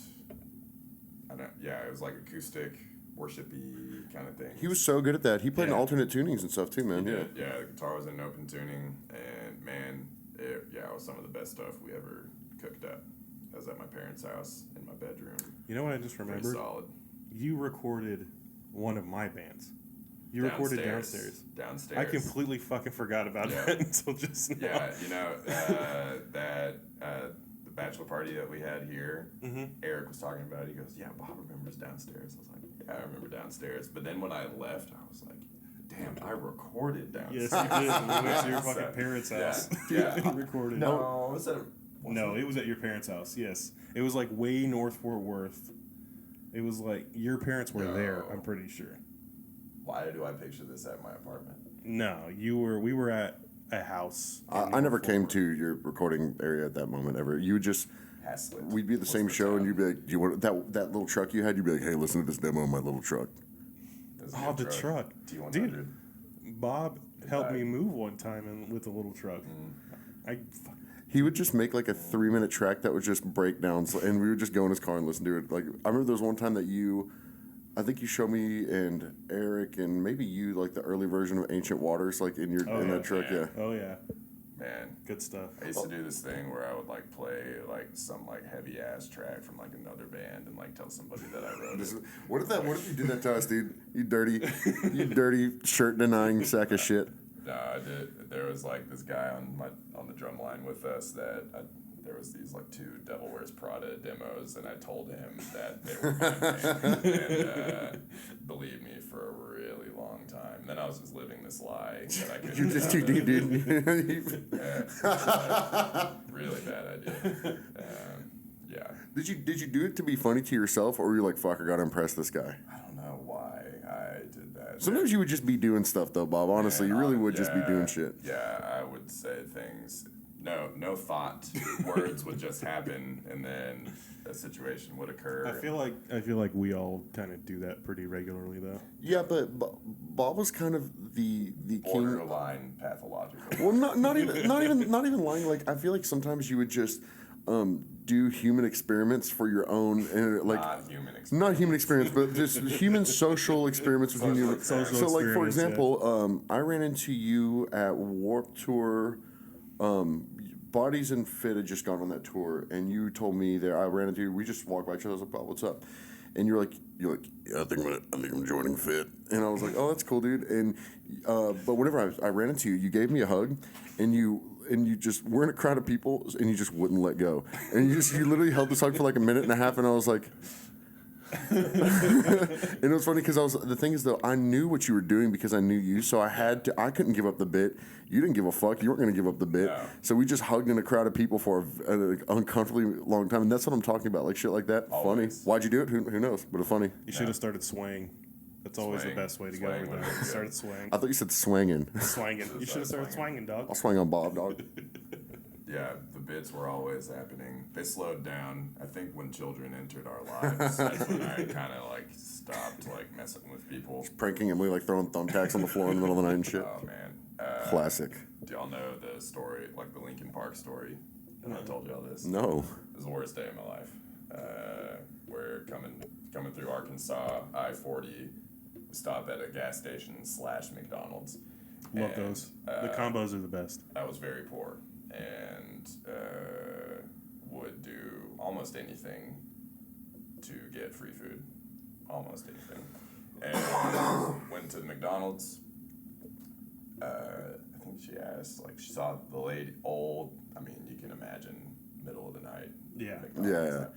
It was like acoustic, worshipy kind of thing. He was so good at that. He played in Yeah. alternate tunings and stuff too, man. Yeah. Yeah, the guitar was in open tuning, and man, it was some of the best stuff we ever cooked up. I was at my parents' house in my bedroom. You know what I just Pretty remembered? solid. You recorded one of my bands. You recorded downstairs. Downstairs. I completely fucking forgot about Yeah. that until just now. Yeah, the bachelor party that we had here, Eric was talking about it. He goes, "Yeah, Bob remembers downstairs." I was like, "Yeah, I remember downstairs." But then when I left, I was like, "Damn, I recorded downstairs." Yes, you did. We went to your fucking parents' Yeah, house. yeah. and recorded. No, was that? No, it was at your parents' house. Yes, it was like way north Fort Worth. It was like your parents were there. I'm pretty sure. Why do I picture this at my apartment? No, you were. We were at a house. in I never North came Fort to your recording area at that moment ever. You would just Haslett. we'd be at the What's same show and town? you'd be like, "Do you want that little truck you had?" You'd be like, "Hey, listen to this demo in my little truck." There's a Oh, new the truck. T100. Dude, Bob helped guy. me move one time with a little truck. He would just make like a 3-minute track that was just breakdowns, and we would just go in his car and listen to it. Like I remember there was one time that I think you showed me and Eric and maybe you like the early version of Ancient Waters, like in that truck. Yeah. Oh yeah, Man, good stuff. I used to do this thing where I would like play like some like heavy ass track from like another band and like tell somebody that I wrote it. What if you did that to us, dude? You dirty shirt denying sack of shit. No, I did. There was like this guy on the drum line with us that there was these like 2 Devil Wears Prada demos, and I told him that they were my band, and believed me for a really long time. And then I was just living this lie that I couldn't. You're just too deep, dude. Really bad idea. Yeah. Did you do it to be funny to yourself, or were you like, "Fuck, I gotta impress this guy"? I don't know why I did that. Sometimes you would just be doing stuff, though, Bob. Honestly, you really would just be doing shit. Yeah, I would say things. No thought. Words would just happen, and then a situation would occur. I feel like we all kind of do that pretty regularly, though. Yeah, but Bob was kind of the king. Borderline pathological. Well, not even lying. Like I feel like sometimes you would just do human experiments for your own, and like not human experiments, but just human social experiments with Social So, like for experiments, example, I ran into you at Warped Tour. Bodies and Fit had just gone on that tour, and you told me that I ran into you. We just walked by each other. I was like, "Bob, what's up?" And you're like, "Yeah, I think I'm joining Fit." And I was like, "Oh, that's cool, dude." And but whenever I ran into you, you gave me a hug, and you just were in a crowd of people, and you just wouldn't let go, and you literally held this hug for like a minute and a half, and I was like. And it was funny because the thing is though, I knew what you were doing because I knew you, so I couldn't give up the bit. You didn't give a fuck. You weren't going to give up the bit. No. So we just hugged in a crowd of people for an uncomfortably long time, and that's what I'm talking about, like shit like that. Always. Funny. Why'd you do it? Who knows? But it's funny. You should have started swaying. That's always Swaying. the best way to go Swaying with would that. be good. Started swaying. I thought you said swanging. Swanging. You should have started swanging, dog. I'll swang on Bob, dog. Yeah, the bits were always happening. They slowed down. I think when children entered our lives, that's when I kind of like stopped like messing with people. Pranking him, we like throwing thumbtacks on the floor in the middle of the night and shit. Oh man, Classic. do y'all know the story, like the Lincoln Park story? I told y'all this. No. It was the worst day of my life. We're coming through Arkansas, I-40. We stop at a gas station / McDonald's. Love And, those. The combos are the best. I was very poor and would do almost anything to get free food. Almost anything. And went to the McDonald's. I think she asked, like, she saw the lady, I mean, you can imagine, middle of the night. Yeah. Yeah.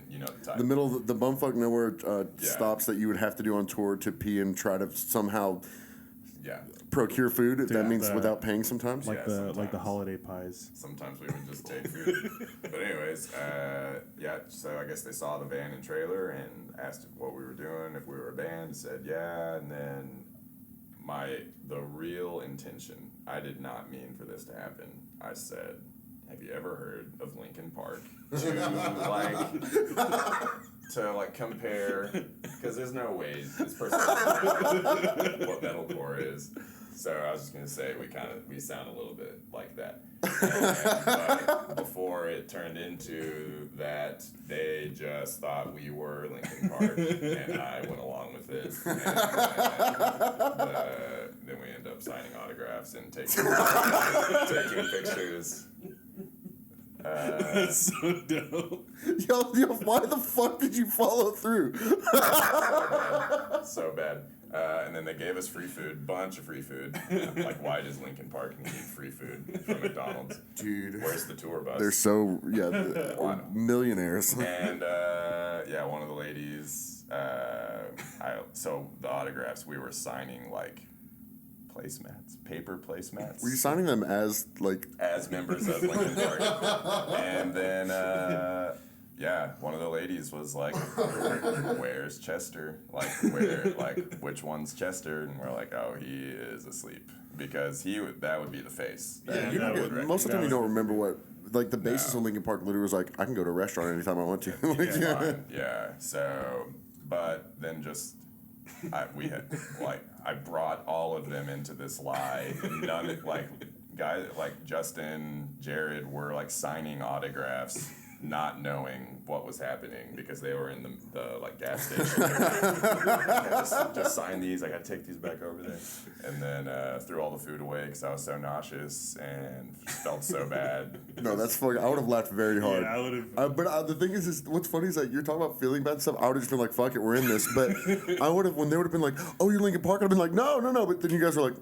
You know the type. The middle, the bumfuck nowhere stops that you would have to do on tour to pee and try to somehow Yeah. procure food. That means the- without paying sometimes. Like Yeah, the sometimes. holiday pies. Sometimes we would just take food. But anyways, yeah, so I guess they saw the van and trailer and asked what we were doing, if we were a band, said yeah, and then the real intention, I did not mean for this to happen. I said, have you ever heard of Lincoln Park? To compare, because there's no way this person knows what metalcore is. So I was just gonna say we sound a little bit like that. But before it turned into that, they just thought we were Lincoln Park, and I went along with it. And then we end up signing autographs and taking pictures. That's so dope. Yo, why the fuck did you follow through? So bad. And then they gave us free food, bunch of free food. Like, why does Lincoln Park need free food from McDonald's? Dude. Where's the tour bus? They're so, millionaires. And, one of the ladies, so the autographs, we were signing, placemats, paper placemats. Were you signing them as, As members of Lincoln Park. And then, one of the ladies was like, where's Chester? Which one's Chester? And we're like, oh, he is asleep. Because that would be the face. Yeah, You that would would- most of the time you that don't remember what, the basis of Lincoln Park literally was like, I can go to a restaurant anytime I want to. Fine. Yeah. So, but then I brought all of them into this lie. None, guys like Justin, Jared were signing autographs, not knowing what was happening because they were in the gas station. just sign these. I got to take these back over there, and then threw all the food away because I was so nauseous and felt so bad. No, that's funny. I would have laughed very hard. Yeah, I would have. But the thing is what's funny is you're talking about feeling bad stuff. I would have just been like, fuck it, we're in this. But I would have, when they would have been like, oh, you're Lincoln Park, I'd have been like, no. But then you guys were like,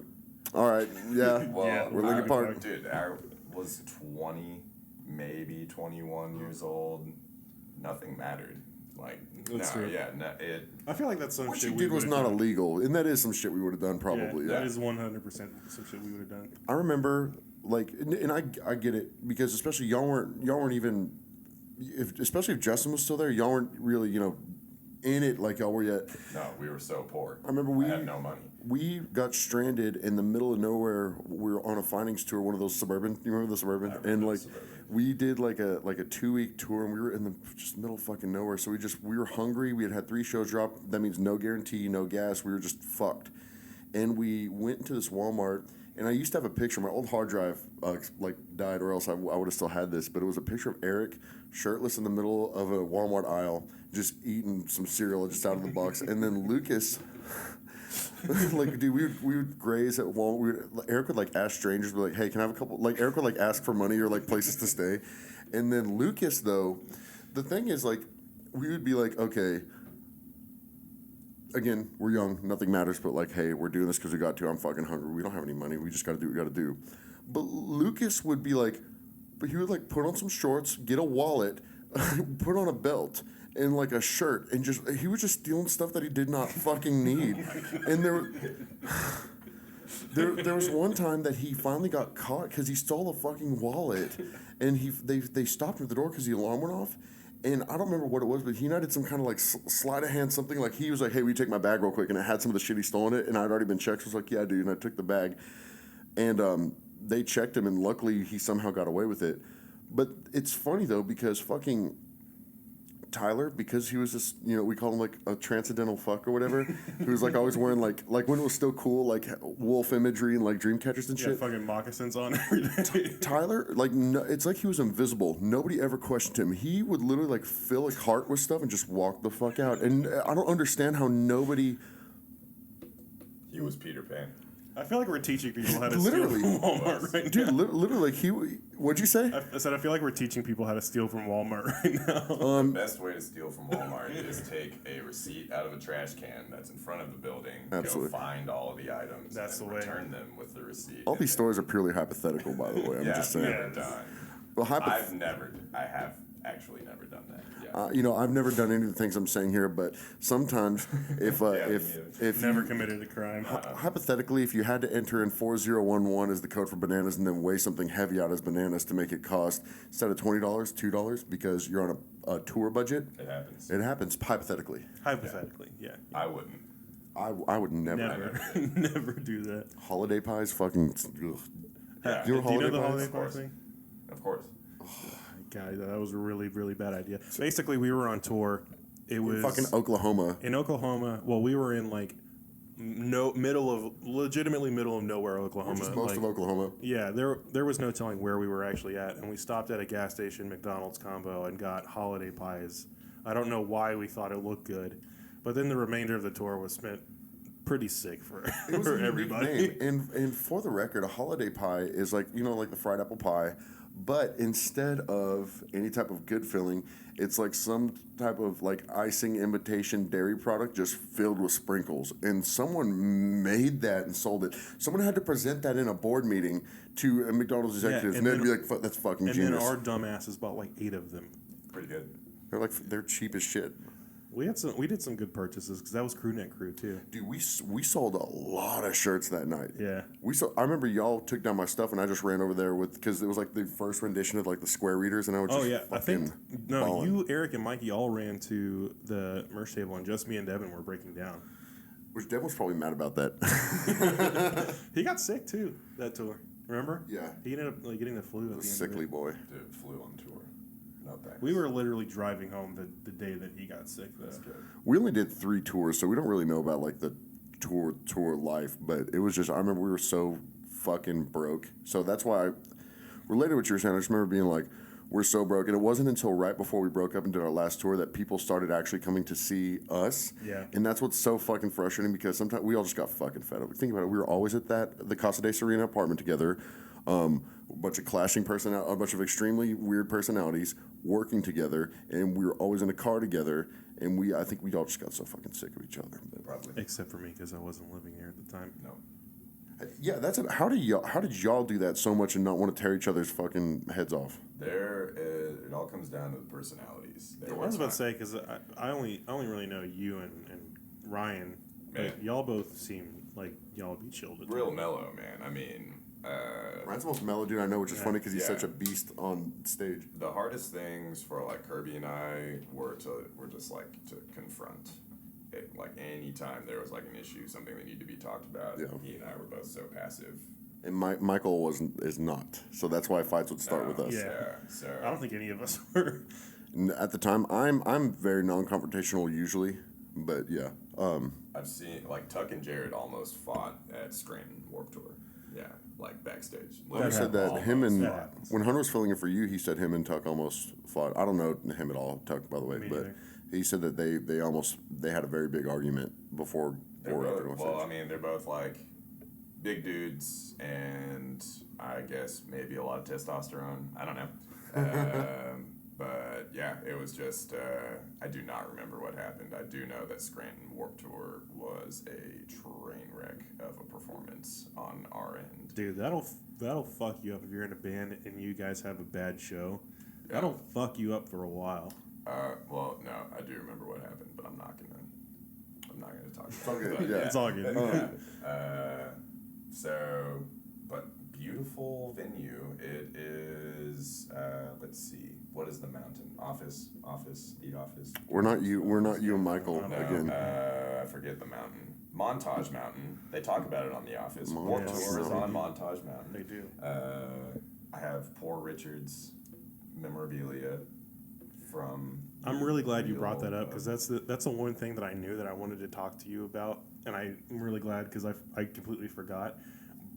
all right, yeah, Well, we're Lincoln Park. Dude, I was 20, maybe 21 years old. Nothing mattered. That's true. It. I feel like that's some What shit you we did was would've not done. illegal, and that is some shit we would have done Yeah, probably. that Yeah. is 100% some shit we would have done. I remember, and I get it because especially y'all weren't even, especially if Justin was still there, y'all weren't really in it like y'all were yet. No, we were so poor. I remember I had no money. we got stranded in the middle of nowhere. We were on a findings tour, one of those Suburban. You remember the Suburban? And the Suburban. we did like a 2-week tour, and we were in the just middle of fucking nowhere. So we were hungry. We had 3 shows drop. That means no guarantee, no gas. We were just fucked. And we went into this Walmart. And I used to have a picture. My old hard drive died, or else I would have still had this. But it was a picture of Eric shirtless in the middle of a Walmart aisle, just eating some cereal just out of the box. And then Lucas Like, dude, we would graze at Walmart. Eric would like ask strangers, be like, "Hey, can I have a couple?" Like, Eric would like ask for money or like places to stay, and then Lucas though, the thing is like, we would be like, okay. Again, we're young, nothing matters, but like, hey, we're doing this because we got to. I'm fucking hungry. We don't have any money. We just got to do what we got to do. But Lucas would be like, but he would like put on some shorts, get a wallet, put on a belt, and like a shirt, and he was just stealing stuff that he did not fucking need. And there was one time that he finally got caught because he stole a fucking wallet, and they stopped him at the door because the alarm went off. And I don't remember what it was, but he and I did some kind of like sleight of hand something. Like he was like, "Hey, will you take my bag real quick?" And I had some of the shit he stole in it, and I'd already been checked. So I was like, "Yeah, dude." And I took the bag, and they checked him, and luckily he somehow got away with it. But it's funny though because fucking Tyler, because he was just, we call him like a transcendental fuck or whatever. He was like always wearing like when it was still cool, like wolf imagery and like dream catchers and shit. fucking moccasins on every day. Tyler, like, no, it's like he was invisible. Nobody ever questioned him. He would literally like fill a cart with stuff and just walk the fuck out. And I don't understand how nobody. He was Peter Pan. I feel like we're teaching people how to Literally. steal from Walmart right Dude, now. literally, like what'd you say? I said I feel like we're teaching people how to steal from Walmart right now. The best way to steal from Walmart is take a receipt out of a trash can that's in front of the building, Absolutely. go find all of the items, That's and the way. return them with the receipt. All these stories are purely hypothetical, by the way. I'm just saying. Never done. Well, I have actually never done that. Yeah. I've never done any of the things I'm saying here, but sometimes if Never committed a crime. hypothetically, if you had to enter in 4011 as the code for bananas and then weigh something heavy out as bananas to make it cost instead of $20, $2 because you're on a tour budget, It happens. it happens hypothetically. Hypothetically, yeah. I wouldn't. I would never. Never do that. Holiday pies, fucking. Ugh. Yeah. You know Do you know the pies? holiday Of pie course. thing? Of course. God, that was a really, really bad idea. Basically, we were on tour. It was Fucking Oklahoma. in Oklahoma. Well, we were in like legitimately middle of nowhere, Oklahoma. Which is most of Oklahoma. Yeah, there was no telling where we were actually at, and we stopped at a gas station, McDonald's combo, and got holiday pies. I don't know why we thought it looked good, but then the remainder of the tour was spent pretty sick for, It was for a unique everybody. name. And for the record, a holiday pie is like, like the fried apple pie, but instead of any type of good filling, it's like some type of like icing imitation dairy product just filled with sprinkles. And someone made that and sold it. Someone had to present that in a board meeting to a McDonald's executives, and and they'd then- be like, "That's fucking And genius." then our dumbasses bought like 8 of them. Pretty good. They're cheap as shit. We did some good purchases because that was Crew Neck Crew too. Dude, we sold a lot of shirts that night. Yeah. I remember y'all took down my stuff and I just ran over there because it was like the first rendition of like the square readers and I would just Oh yeah, I think balling. you, Eric, and Mikey all ran to the merch table, and just me and Devin were breaking down. Which Devin was probably mad about that. He got sick too that tour. Remember? Yeah. He ended up like getting the flu at the end Sickly of it. boy. Dude, flew on tour. No thanks. We were literally driving home the day that he got sick. Though. That's good. We only did 3 tours, so we don't really know about like the tour life. But it was just I remember we were so fucking broke. So that's why related to what you were saying. I just remember being like, we're so broke, and it wasn't until right before we broke up and did our last tour that people started actually coming to see us. Yeah. And that's what's so fucking frustrating because sometimes we all just got fucking fed up. Think about it. We were always at the Casa de Serena apartment together. A bunch of clashing a bunch of extremely weird personalities working together, and we were always in a car together. And I think we all just got so fucking sick of each other. But, Probably. Except for me because I wasn't living here at the time. No. yeah, that's it. How did y'all do that so much and not want to tear each other's fucking heads off? It all comes down to the personalities. I was about to say because I only really know you and Ryan, but Man. y'all both seem like y'all would be chilled. at Real times. mellow, man. I mean, Ryan's the most mellow dude I know, which is funny because he's Yeah. such a beast on stage. the hardest things for like Kirby and I were just like to confront it. Like anytime there was like an issue, something that needed to be talked about, Yeah. he and I were both so passive. And Michael is not, so that's why fights would start with us. Yeah. So I don't think any of us were. At the time, I'm very non-confrontational usually, but yeah. I've seen like Tuck and Jared almost fought at Scranton Warped Tour. Yeah, like backstage. He said that him and That happens. when Hunter was filling in for you, he said him and Tuck almost fought. I don't know him at all, Tuck, by the way, Me but neither. he said that they had a very big argument before They're Or both, everyone well, says. I mean, they're both like big dudes, and I guess maybe a lot of testosterone. I don't know. But yeah, it was just, I do not remember what happened. I do know that Scranton Warped Tour was a train wreck of a performance on our end. Dude, that'll fuck you up if you're in a band and you guys have a bad show. Yeah. That'll fuck you up for a while. Well, no, I do remember what happened, but I'm not gonna talk about Okay, it. yeah. It's all good. So, but beautiful venue. It is. Let's see. What is the mountain? The office. We're not you and Michael No, again. I forget the mountain. Montage Mountain. They talk about it on The Office. Montage Warped Tour is on Mountain. Montage Mountain. They do. I have Poor Richard's memorabilia from. I'm really glad you brought that up because that's the one thing that I knew that I wanted to talk to you about, and I'm really glad because I completely forgot.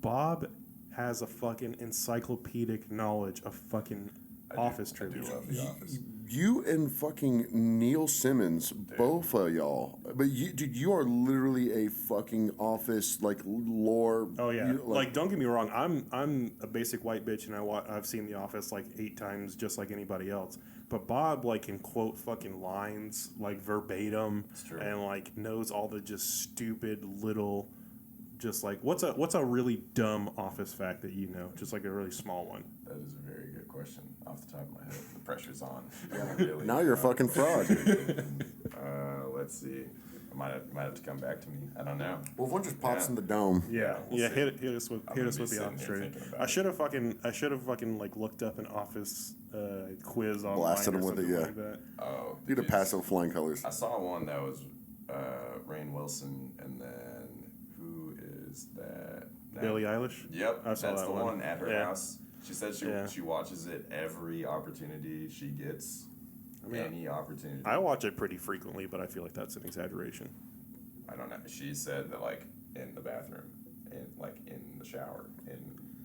Bob has a fucking encyclopedic knowledge of fucking Office I trivia. do love The Office. You and fucking Neil Simmons, both of y'all. But you are literally a fucking Office like lore. Oh yeah, you- like don't get me wrong, I'm a basic white bitch and I've seen The Office like 8 times just like anybody else. But Bob like can quote fucking lines like verbatim true. and like knows all the just stupid little, just like what's a really dumb Office fact that you know, just like a really small one. That is a very good question. Off the top of my head, the pressure's on. Really. now you're a fucking fraud. Let's see. Might have to come back to me. I don't know. Well, if one just pops Yeah. in the dome. Yeah, we'll yeah. see. Hit us with I'm gonna be the sitting Office here trivia. thinking about I should have fucking like looked up an Office quiz online Blasted or him with it, something yeah. like that. Oh, You'd have did passed with flying colors. I saw one that was Rainn Wilson, and then who is that? No. Billie Eilish. Yep, I saw that's that the one. one at her Yeah. house. She said Yeah. she watches it every opportunity she gets. Any opportunity. I watch it pretty frequently, but I feel like that's an exaggeration. I don't know. She said that like in the bathroom, in the shower, in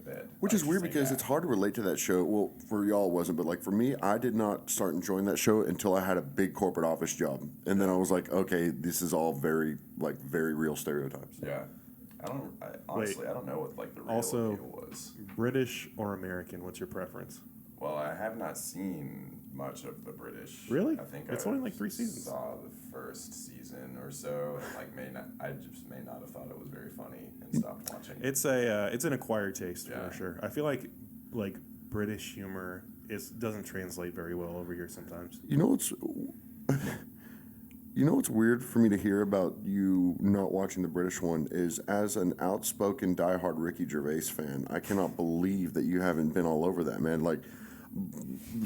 bed. Which Like, is weird she's because saying it's hard to relate to that show. Well, for y'all it wasn't, but like for me, I did not start enjoying that show until I had a big corporate office job, and then I was like, okay, this is all very real stereotypes. Yeah. Honestly, I don't know what like the real Also- appeal was. British or American? What's your preference? Well, I have not seen much of the British. Really? I think It's only like 3 seasons. Saw the first season or so, and I just may not have thought it was very funny and stopped watching. It's an acquired taste Yeah. for sure. I feel like British humor doesn't translate very well over here sometimes. You know what's weird for me to hear about you not watching the British one is, as an outspoken diehard Ricky Gervais fan, I cannot believe that you haven't been all over that, man. Like,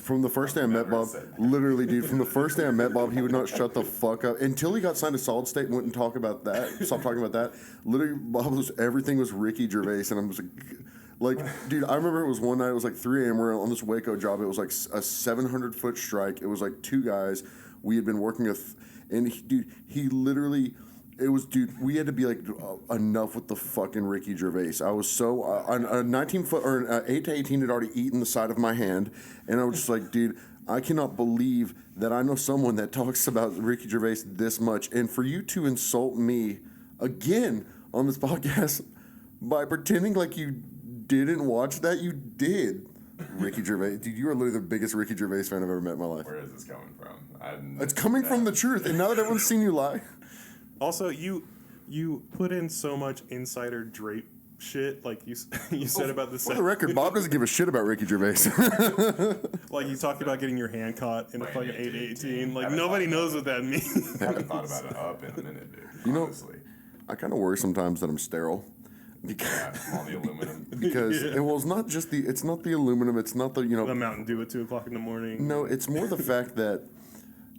from the first day I met Bob, said that. literally, dude, from the first day I met Bob, he would not shut the fuck up until he got signed to Solid State and wouldn't talk about that. Stop talking about that. Literally, everything was Ricky Gervais, and I'm just like, dude, I remember it was one night, it was like 3 a.m. We're on this Waco job. It was like a 700-foot strike. It was like 2 guys. We had been working with, and he literally, it was, dude, we had to be like, enough with the fucking Ricky Gervais. I was so, a 19-foot, or an 8 to 18 had already eaten the side of my hand, and I was just like, dude, I cannot believe that I know someone that talks about Ricky Gervais this much, and for you to insult me again on this podcast by pretending like you didn't watch that, you did. Ricky Gervais, dude, you are literally the biggest Ricky Gervais fan I've ever met in my life. Where is this coming from? It's coming from the truth, and now that everyone's seen you lie, Also, you put in so much insider drape shit, like you said about the for set. the record, Bob doesn't give a shit about Ricky Gervais. Like you talked about getting your hand caught in a fucking 818. Like Haven't nobody thought knows what that means. I haven't thought about it up in a minute, dude. You know- honestly. I kind of worry sometimes that I'm sterile. Because, Yeah, all the aluminum. it's not just it's not the aluminum, it's not the, The Mountain Dew at 2 o'clock in the morning. no, it's more the fact that,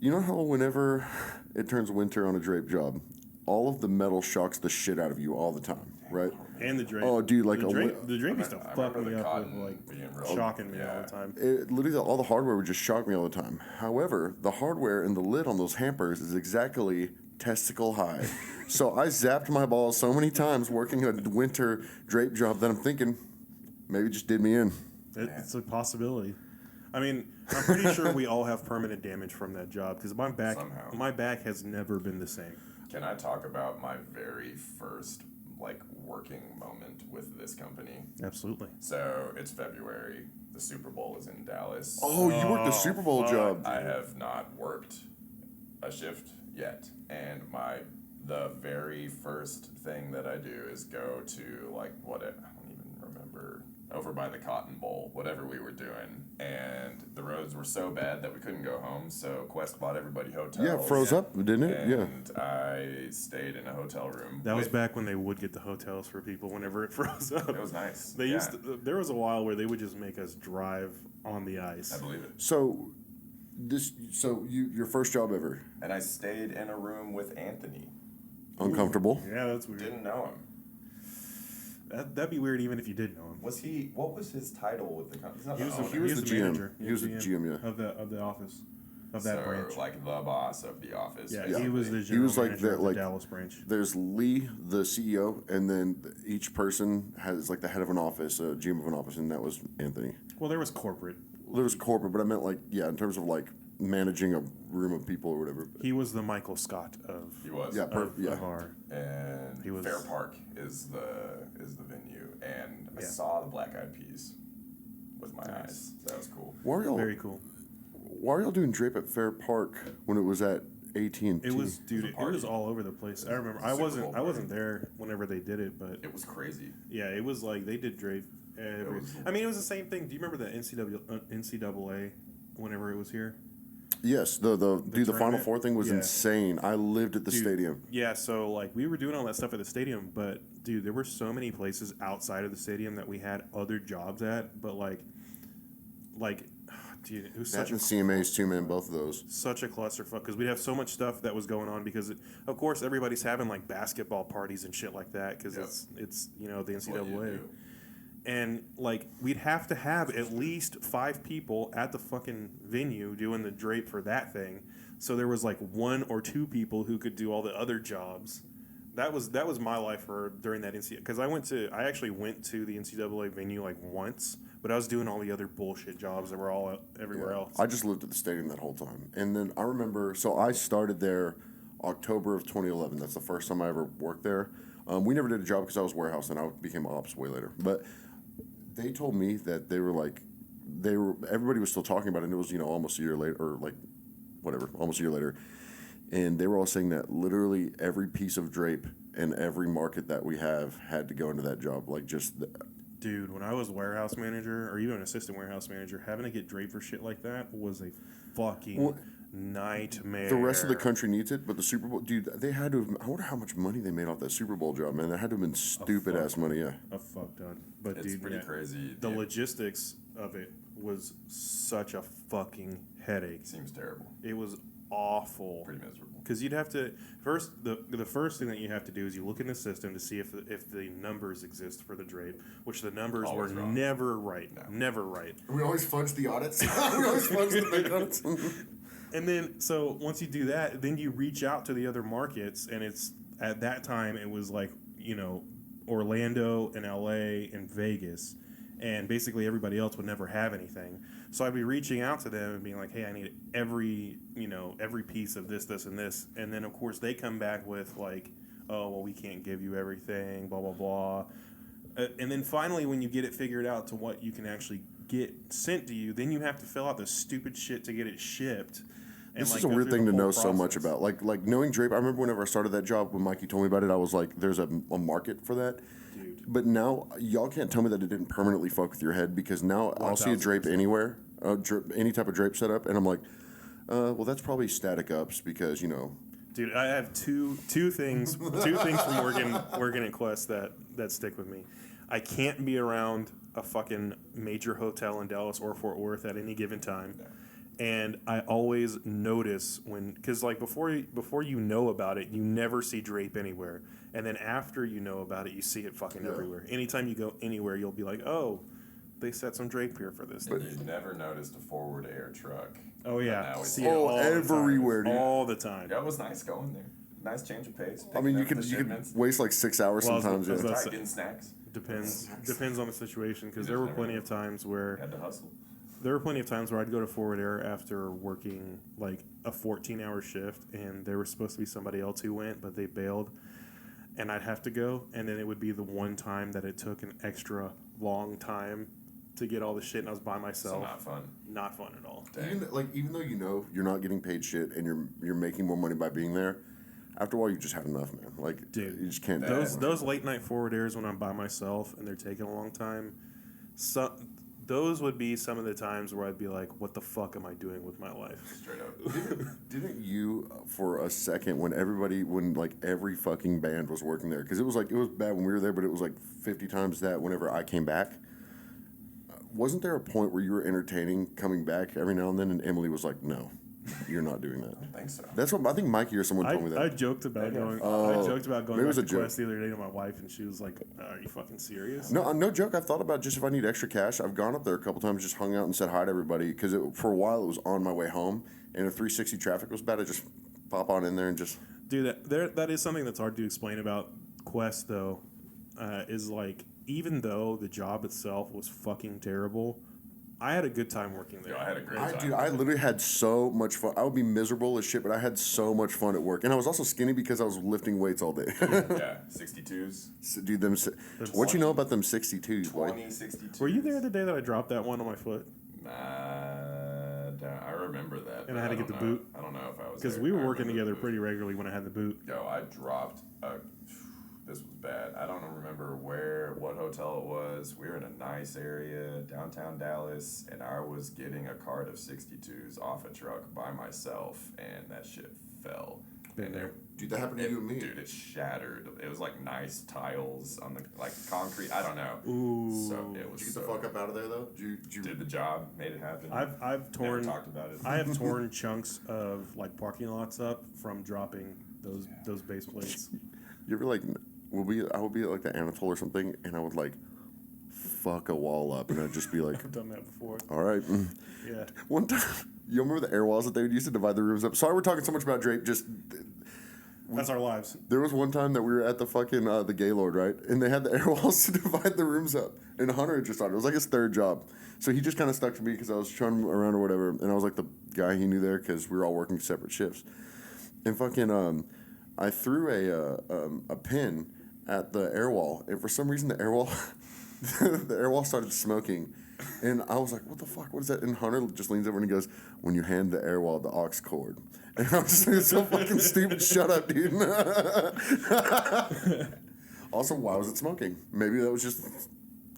you know how whenever it turns winter on a drape job, all of the metal shocks the shit out of you all the time, right? And the drape. Oh, dude, like the drape used to I fuck remember me the up with cotton like being real- shocking me all yeah. the time. Literally, all the hardware would just shock me all the time. However, the hardware and the lid on those hampers is exactly testicle high. So I zapped my balls so many times working a winter drape job that I'm thinking, maybe it just did me in. It's a possibility. I mean, I'm pretty sure we all have permanent damage from that job because Somehow. my back has never been the same. Can I talk about my very first working moment with this company? Absolutely. So it's February. The Super Bowl is in Dallas. Oh, you worked the Super Bowl job. I have not worked a shift yet, and the very first thing that I do is go to I don't even remember, over by the Cotton Bowl, whatever we were doing, and the roads were so bad that we couldn't go home. So Quest bought everybody hotels. Yeah, it froze up, didn't it? And I stayed in a hotel room. That was back when they would get the hotels for people whenever it froze up. It was nice. They used to, there was a while where they would just make us drive on the ice. I believe it. So your first job ever? And I stayed in a room with Anthony. Uncomfortable? Yeah, that's weird. Didn't know him. That'd be weird even if you did know him. What was his title with the company? He was the GM. manager. He was the GM, yeah. Of the office. Of that branch. Like the boss of the office. Yeah, basically. he was the He general was like manager of the the Dallas branch. There's Lee, the CEO, and then each person has the head of an office, a GM of an office, and that was Anthony. Well, there was corporate. There was corporate, but I meant in terms of managing a room of people or whatever. He was the Michael Scott of. He was. Yeah, of our. And He was- Fair Park is the venue, and I Yeah. saw the Black Eyed Peas with my eyes. So that was cool. Very cool. Why are y'all doing Drape at Fair Park when it was at AT&T? It was, dude. It party. was all over the place. I remember. It was a Super Bowl I wasn't party. there whenever they did it, but It was crazy. yeah, it was they did Drake. I mean, it was the same thing. Do you remember the NCAA whenever it was here? Yes, the Final tournament? Four thing was Yeah. insane. I lived at the Dude, stadium. Yeah, so we were doing all that stuff at the stadium, but dude, there were so many places outside of the stadium that we had other jobs at, but dude, it was That such and a CMA's too, man, both of those. such a clusterfuck because we'd have so much stuff that was going on because of course everybody's having basketball parties and shit like that because Yep. it's the What you NCAA. do. And we'd have to have at least 5 people at the fucking venue doing the drape for that thing. So there was 1 or 2 people who could do all the other jobs. That was my life during that NCAA because I actually went to the NCAA venue once, but I was doing all the other bullshit jobs that were all everywhere else. I just lived at the stadium that whole time. And then I remember, so I started there October of 2011. That's the first time I ever worked there. We never did a job because I was warehouse and I became ops way later. But they told me that everybody was still talking about it, and it was, almost a year later, or almost a year later. And they were all saying that literally every piece of drape in every market that we have had to go into that job. Dude, when I was warehouse manager or even assistant warehouse manager, having to get draped for shit like that was a fucking nightmare. The rest of the country needs it, but the Super Bowl, dude, they had to have, I wonder how much money they made off that Super Bowl job, man. That had to have been stupid ass money, yeah. A fuck ton. But It's dude, pretty yeah, crazy. the It logistics of it was such a fucking headache. seems terrible. It was awful. Pretty miserable. Because you'd have to the first thing that you have to do is you look in the system to see if the numbers exist for the drape, which the numbers Always were wrong. never right, No. never right. We always fudge the audits. We always fudge the bank audits. And then so once you do that, then you reach out to the other markets, and it's at that time it was Orlando and LA and Vegas, and basically everybody else would never have anything. So I'd be reaching out to them and being like, "Hey, I need every piece of this, this, and this." And then of course they come back with "Oh, well, we can't give you everything, blah blah blah." And then finally, when you get it figured out to what you can actually get sent to you, then you have to fill out the stupid shit to get it shipped. And This is a go weird through thing the to whole know so much process. about. Like knowing drape. I remember whenever I started that job, when Mikey told me about it, I was like, "There's a market for that." Dude. But now y'all can't tell me that it didn't permanently fuck with your head, because now I'll see a drape 1000%. anywhere, any type of drape setup, and I'm like, well, that's probably static ups because Dude, I have two things from working at Quest that stick with me. I can't be around a fucking major hotel in Dallas or Fort Worth at any given time. And I always notice because before you know about it, you never see drape anywhere. And then after you know about it, you see it fucking everywhere. Anytime you go anywhere, you'll be like, "Oh, they set some drape here for this." And you never noticed a forward air truck. Oh But yeah, now we see see it it. all the time. everywhere, dude. all the time. Yeah, it was nice going there. Nice change of pace. I mean, picking you up could the shipments. waste like 6 hours Well, I was- sometimes. I was Yeah. about- Getting snacks. Depends on the situation because You there were just never plenty know. of times where Had to hustle. there were plenty of times where I'd go to Forward Air after working like a 14-hour shift, and there was supposed to be somebody else who went, but they bailed, and I'd have to go, and then it would be the one time that it took an extra long time to get all the shit, and I was by myself. So not fun. Not fun at all. Even though you know you're not getting paid shit and you're making more money by being there, after a while you just had enough, man. Like, dude, you just can't. Those late night Forward Airs when I'm by myself and they're taking a long time. Those would be some of the times where I'd be like, "What the fuck am I doing with my life?" Straight up. Didn't you for a second when like every fucking band was working there, because it was bad when we were there, but it was like 50 times that whenever I came back. Wasn't there a point where you were entertaining coming back every now and then, and Emily was like, "No, you're not doing that." I don't think so. That's what I think. Mikey or someone told me that. I joked about going. I joked about going back to Quest the other day to my wife, and she was like, "Are you fucking serious?" No joke. I've thought about just if I need extra cash. I've gone up there a couple times, just hung out and said hi to everybody, because for a while it was on my way home, and if 360 traffic was bad, I just pop on in there and just. Dude, that is something that's hard to explain about Quest, though. Is like, even though the job itself was fucking terrible, I had a good time working there. Yo, I had a great time. Dude, I literally had so much fun. I would be miserable as shit, but I had so much fun at work. And I was also skinny because I was lifting weights all day. Yeah, 62s. Dude, what you know about them 62s, boy? 20 62s. Were you there the day that I dropped that one on my foot? I remember that. And I had to get the boot? I don't know if I was Because there. we were I working remember together the pretty regularly when I had the boot. Yo, I dropped this was bad. I don't remember what hotel it was. We were in a nice area, downtown Dallas, and I was getting a cart of 62s off a truck by myself, and that shit fell. Been there. Dude, that happened to you and me. Dude, it shattered. It was like nice tiles on the concrete. I don't know. Ooh. So it was. Did you get the fuck up out of there though? Did the job, made it happen. I've torn. Never talked about it. I have torn chunks of like parking lots up from dropping those base plates. You ever I would be at like the Anatole or something, and I would like fuck a wall up, and I'd just be like, I've done that before. all right. Yeah. One time, you remember the air walls that they would use to divide the rooms up? Sorry, we're talking so much about Drake. That's our lives. There was one time that we were at the fucking the Gaylord, right? And they had the air walls to divide the rooms up. And Hunter had just started. It was like his third job. So he just kind of stuck to me because I was showing him around or whatever. And I was like the guy he knew there because we were all working separate shifts. And fucking, I threw a pin at the air wall. And for some reason, the air wall, the air wall started smoking. And I was like, what the fuck? What is that? And Hunter just leans over and he goes, when you hand the air wall the aux cord. And I was just like, it's so fucking stupid. Shut up, dude. Also, why was it smoking? Maybe that was just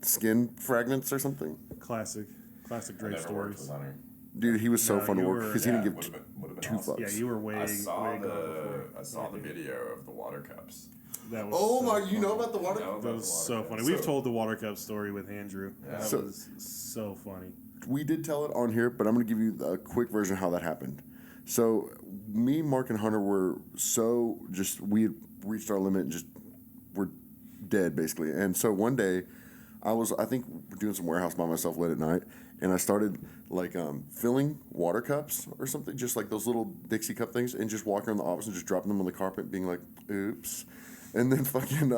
skin fragments or something. Classic I Drake never worked with stories. Hunter. Dude, he was so No, fun to you work were- because he didn't give would've been two awesome. fucks. Yeah, you were way. I saw way gone before. I saw the video of the water cups. That was Oh so my! You funny. know about the water? I know about That the was water so cups. funny. We've told the water cup story with Andrew. Yeah. That So- was so funny. We did tell it on here, but I'm going to give you a quick version of how that happened. So, me, Mark, and Hunter were we had reached our limit and just were dead, basically. And so one day, I think, doing some warehouse by myself late at night, and I started, filling water cups or something, just like those little Dixie cup things, and just walking around the office and just dropping them on the carpet, being like, oops. And then fucking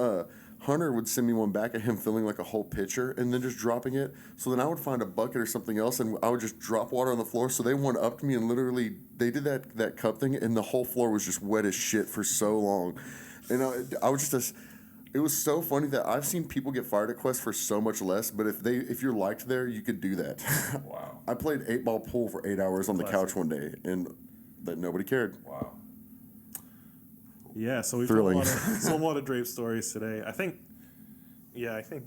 Hunter would send me one back at him filling like a whole pitcher and then just dropping it. So then I would find a bucket or something else and I would just drop water on the floor. So they went up to me and literally they did that cup thing and the whole floor was just wet as shit for so long. And I was just it was so funny that I've seen people get fired at Quest for so much less. But if you're liked there, you could do that. Wow. I played 8-ball pool for 8 hours on the couch one day and that nobody cared. Wow. Yeah, so we've Thrilling. told a lot of Drake stories today. I think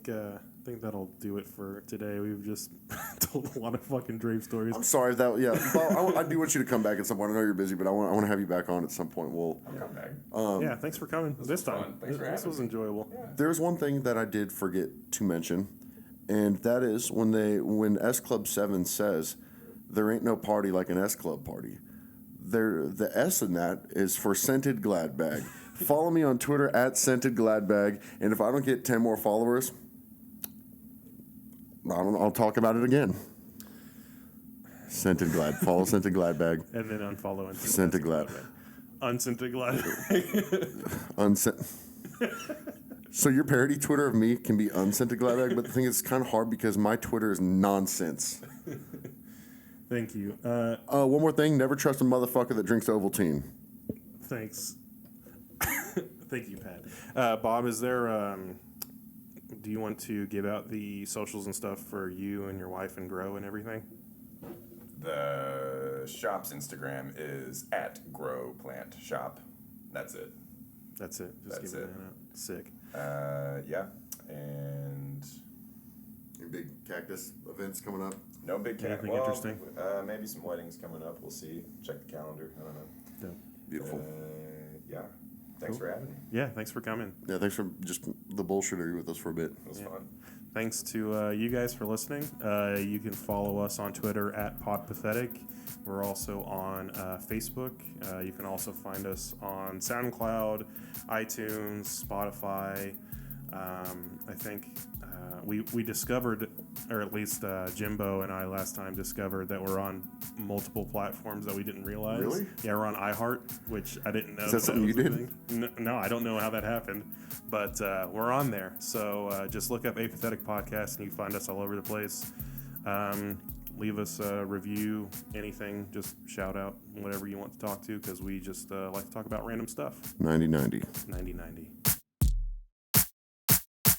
that'll do it for today. We've just told a lot of fucking Drake stories. I'm sorry if that. Yeah, Bob, I do want you to come back at some point. I know you're busy, but I want to have you back on at some point. I'll come back. Yeah, thanks for coming this was time. fun. Thanks for This having was me. enjoyable. There's one thing that I did forget to mention, and that is when S Club 7 says there ain't no party like an S Club party. The S in that is for Scented Glad Bag. Follow me on Twitter at Scented Glad Bag, and if I don't get 10 more followers, I'll talk about it again. Scented Glad. Follow Scented Glad Bag. And then unfollow Scented Glad. Unscented Glad. Unscent. So your parody Twitter of me can be Unscented Glad Bag, but the thing is, it's kind of hard because my Twitter is nonsense. Thank you. One more thing. Never trust a motherfucker that drinks Ovaltine. Thanks. Thank you, Pat. Bob, is there? Do you want to give out the socials and stuff for you and your wife and Grow and everything? The shop's Instagram is @GrowPlantShop. That's it. That's it. Just That's giving it. that out. Sick. Yeah, and Any big cactus events coming up? no big cat. Anything Well, interesting? maybe some weddings coming up. We'll see. Check the calendar. I don't know. Dope. Beautiful. Yeah. Thanks for having me. Yeah, thanks for coming. Yeah, thanks for just the bullshittery with us for a bit. It was fun. Thanks to you guys for listening. You can follow us on Twitter @PodPathetic. We're also on Facebook. You can also find us on SoundCloud, iTunes, Spotify. I think we discovered, or at least Jimbo and I last time discovered that we're on multiple platforms that we didn't realize. Really? Yeah, we're on iHeart, which I didn't know. Is that something was you a did? thing. No, I don't know how that happened, but we're on there. So just look up A Pathetic Podcast and you find us all over the place. Leave us a review, anything, just shout out whatever you want to talk to, because we just like to talk about random stuff. 90-90. 90-90.